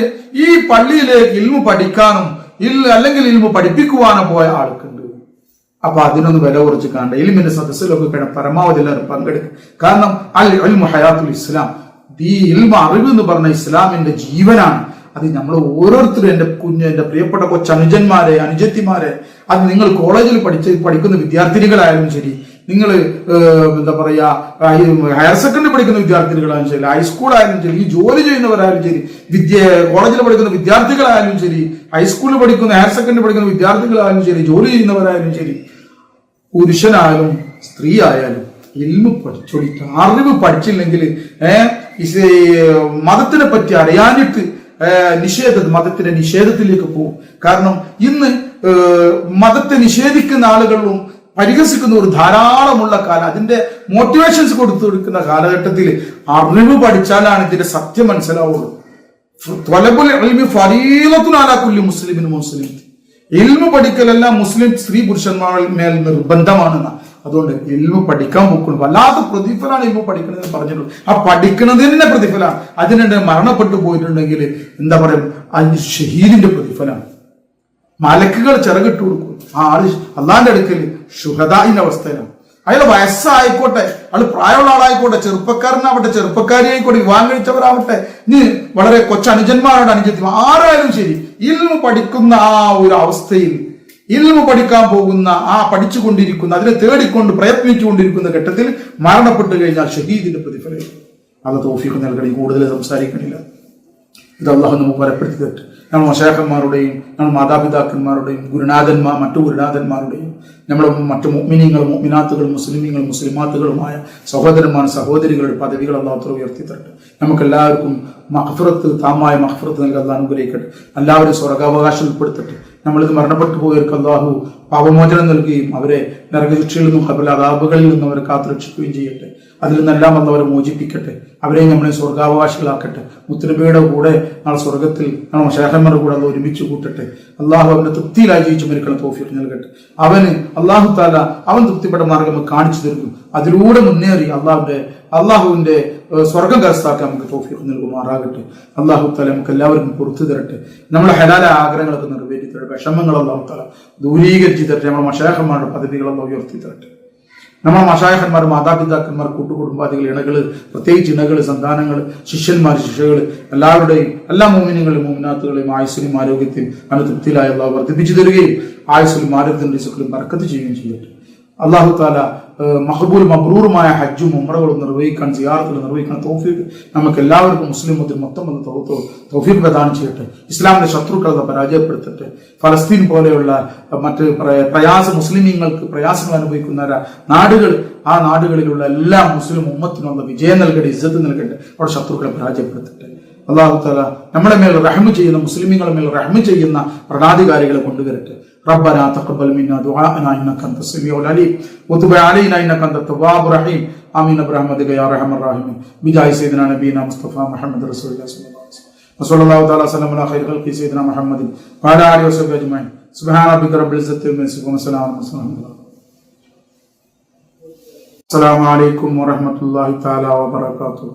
ഈ പള്ളിയിലേക്ക് ഇൽമു പഠിക്കാനും അല്ലെങ്കിൽ ഇൽമു പഠിപ്പിക്കുവാനോ പോയ ആൾക്കുണ്ട്. അപ്പൊ അതിനൊന്ന് വില കുറച്ച് കാണണ്ട. ഇൽമിന്റെ സദസ്സിലൊക്കെ പരമാവധി എല്ലാവരും പങ്കെടുക്കും. കാരണം അൽ ഇൽമു ഹയാത്തുൽ ഇസ്ലാം, ഈ ഇൽമ അറിവ് എന്ന് പറഞ്ഞ ഇസ്ലാമിന്റെ ജീവനാണ്. അത് നമ്മൾ ഓരോരുത്തരും, എന്റെ പ്രിയപ്പെട്ട കൊച്ചനുജന്മാരെ, അനുജത്തിമാരെ, അത് നിങ്ങൾ കോളേജിൽ പഠിക്കുന്ന വിദ്യാർത്ഥിനികളായാലും ശരി, നിങ്ങൾ എന്താ പറയാ ഹയർ സെക്കൻഡറി പഠിക്കുന്ന വിദ്യാർത്ഥികളായാലും ശരി, ഹൈസ്കൂൾ ആയാലും ശരി, ഈ ജോലി ചെയ്യുന്നവരായാലും ശരി, കോളേജിൽ പഠിക്കുന്ന വിദ്യാർത്ഥികളായാലും ശരി, ഹൈസ്കൂളിൽ പഠിക്കുന്ന ഹയർ സെക്കൻഡറി പഠിക്കുന്ന വിദ്യാർത്ഥികളായാലും ശരി, ജോലി ചെയ്യുന്നവരായാലും ശരി, പുരുഷനായാലും സ്ത്രീ ആയാലും ഇൽമു പഠിച്ചോളിട്ട്, അറിവ് പഠിച്ചില്ലെങ്കിൽ മതത്തിനെ പറ്റി അറിയാനിട്ട് മതത്തിന്റെ നിഷേധത്തിലേക്ക് പോകും. കാരണം ഇന്ന് മതത്തെ നിഷേധിക്കുന്ന ആളുകളും പരിഹസിക്കുന്നവർ ധാരാളമുള്ള കാലം, അതിന്റെ മോട്ടിവേഷൻസ് കൊടുക്കുന്ന കാലഘട്ടത്തിൽ അറിവ് പഠിച്ചാലാണ് ഇതിന്റെ സത്യം മനസ്സിലാവുള്ളൂ. ത്വലബുൽ ഇൽമി ഫരീളത്തുൻ അലാ കുല്ലി മുസ്ലിമിൻ മുസ്ലിം, ഇൽമു പഠിക്കലെല്ലാം മുസ്ലിം സ്ത്രീ പുരുഷന്മാരിൽ മേൽ നിർബന്ധമാണെന്ന. അതുകൊണ്ട് ഇൽമു പഠിക്കാൻ പോക്കണം. വല്ലാത്ത പ്രതിഫലമാണ് ഇൽമു പഠിക്കണതെന്ന് പറഞ്ഞിട്ടുള്ളൂ. ആ പഠിക്കുന്നതിന്റെ പ്രതിഫലമാണ്. അതിനിടെ മരണപ്പെട്ടു പോയിട്ടുണ്ടെങ്കിൽ എന്താ പറയുക, അതിന് ഷഹീദിന്റെ പ്രതിഫലമാണ്. മലക്കുകൾ ചിറകിട്ട് കൊടുക്കും. ആ ആള് അള്ളാന്റെ അടുക്കൽ ശുഹദായിന്റെ അവസ്ഥയിലാണ്. അയാൾ വയസ്സായിക്കോട്ടെ, അയാൾ പ്രായമുള്ള ആളായിക്കോട്ടെ, ചെറുപ്പക്കാരനാവട്ടെ, ചെറുപ്പക്കാരിയായിക്കോട്ടെ, വിവാഹം കഴിച്ചവരാവട്ടെ, ഇനി വളരെ കൊച്ചനുജന്മാരുടെ അനുജന്മാർ ആരായാലും ശരി, ഇൽമു പഠിക്കുന്ന ആ ഒരു അവസ്ഥയിൽ ഇൽമു പഠിക്കാൻ പോകുന്ന പഠിച്ചുകൊണ്ടിരിക്കുന്ന അതിനെ തേടിക്കൊണ്ട് പ്രയത്നിച്ചുകൊണ്ടിരിക്കുന്ന ഘട്ടത്തിൽ മരണപ്പെട്ടു കഴിഞ്ഞാൽ ഷഹീദിന്റെ പ്രതിഫലം. അത് തൗഫീഖ് നൽകണി. കൂടുതൽ സംസാരിക്കണില്ല. ഇത് അള്ളാഹു നമുക്ക് വരപ്പെടുത്തി തരട്ടെ. നമ്മൾ മശാഖന്മാരുടെയും നമ്മൾ മാതാപിതാക്കന്മാരുടെയും മറ്റു ഗുരുനാഥന്മാരുടെയും നമ്മുടെ മറ്റു മുഅ്മിനീങ്ങളും മുഅ്മിനാത്തുകളും മുസ്ലിമീങ്ങളും മുസ്ലിമാത്തുകളുമായ സഹോദരന്മാർ സഹോദരികളുടെ പദവികൾ അള്ളാഹു ഉയർത്തി തരട്ടെ. നമുക്കെല്ലാവർക്കും താമായ മഗ്ഫിറത്ത് നൽകി അള്ളാഹു അനുഗ്രഹിക്കട്ടെ. എല്ലാവരും സ്വർഗാവകാശം ഉൾപ്പെടുത്തട്ടെ. നമ്മളിത് മരണപ്പെട്ടു പോയവർക്ക് അള്ളാഹു പാപമോചനം നൽകുകയും അവരെ നരകശിക്ഷയിൽ നിന്നും ഖബർ അദാബുകളിൽ നിന്നും അവരെ കാത്തുരക്ഷിക്കുകയും ചെയ്യട്ടെ. അതിൽ നിന്നെല്ലാം അവരെ മോചിപ്പിക്കട്ടെ. അവരെയും നമ്മളെ സ്വർഗാവകാശികളാക്കട്ടെ. മുത്തനബിയുടെ കൂടെ നാളെ സ്വർഗത്തിൽ നമ്മൾ മശാഖന്മാരുടെ കൂടെ അത് ഒരുമിച്ച് കൂട്ടട്ടെ. അള്ളാഹു അവന്റെ തൃപ്തിയിലായി ജീവിച്ചു മരിക്കണം തൗഫീഖ് നൽകട്ടെ. അള്ളാഹു താല അവൻ തൃപ്തിപ്പെട്ട മാർഗം കാണിച്ചു തരും. അതിലൂടെ മുന്നേറി അള്ളാഹുവിന്റെ സ്വർഗം കരസ്ഥാക്കാൻ നമുക്ക് തൗഫീഖ് നൽകുമാറാകട്ടെ. അള്ളാഹു താല നമുക്ക് എല്ലാവർക്കും പുറത്തു തരട്ടെ. നമ്മുടെ ഹലാല ആഗ്രഹങ്ങളൊക്കെ നിറവേറ്റി തരട്ടെ. വിഷമങ്ങൾ അള്ളാഹു താല ദൂരീകരിച്ച് തരട്ടെ. നമ്മുടെ മശാഖന്മാരുടെ പദവികളെല്ലാം ഉയർത്തി തരട്ടെ. നമ്മുടെ മശായഖന്മാർ, മാതാപിതാക്കന്മാർ, കൂട്ടുകുടുംബാദികൾ, പ്രത്യേകിച്ച് ഇണകൾ, സന്താനങ്ങൾ, ശിഷ്യന്മാർ, ശിഷ്യകൾ, എല്ലാവരുടെയും എല്ലാ മോമിനികളെയും മോമിനാത്തുകളെയും ആയുസ്സിലും ആരോഗ്യത്തെയും അനുതൃപ്തിയിലായി അള്ളാഹു വർദ്ധിപ്പിച്ചു തരികയും ആയുസ്സിലും ആരോഗ്യത്തിന്റെ റിസ്ക്കിലും ബർക്കത്ത് ചെയ്യുകയും ചെയ്യട്ടെ. അള്ളാഹു താല മഖബൂൽ മബ്രൂറുമായ ഹജ്ജും ഉംറകളും നിർവഹിക്കാൻ, സിയാറത്തുകൾ നിർവഹിക്കാൻ തൗഫീഖ് നമുക്ക് എല്ലാവർക്കും മുസ്ലിം മൊത്തം തൗഫീഖ് പ്രദാനം ചെയ്യട്ടെ. ഇസ്ലാമിന്റെ ശത്രുക്കളെ പരാജയപ്പെടുത്തട്ടെ. ഫലസ്തീൻ പോലെയുള്ള മറ്റ് മുസ്ലിമീങ്ങൾക്ക് പ്രയാസങ്ങൾ അനുഭവിക്കുന്ന നാടുകൾ, ആ നാടുകളിലുള്ള എല്ലാ മുസ്ലിം ഉമ്മത്തിനുള്ള വിജയം നൽകട്ടെ, ഇസ്സത്ത് നൽകട്ടെ. അവിടെ ശത്രുക്കളെ പരാജയപ്പെടുത്തട്ടെ. അള്ളാഹു താല നമ്മളെ മേൽ റഹ്മ ചെയ്യുന്ന, മുസ്ലിമീങ്ങളെ മേൽ റഹ്മ ചെയ്യുന്ന ഭരണാധികാരികളെ കൊണ്ടുവരട്ടെ. ربنا تقبل منا دعاءنا انك انت السميع العليم وتب علينا انك انت التواب الرحيم امين برحمتك يا ارحم الراحمين بجاه سيدنا نبينا مصطفى محمد رسول الله صلى الله عليه وسلم وصلى الله تعالى وسلم على خير خلق سيدنا محمد وعلى اله وصحبه اجمعين سبحان ربك رب العزه عما يصفون وسلام على المرسلين. السلام عليكم ورحمه الله تعالى وبركاته.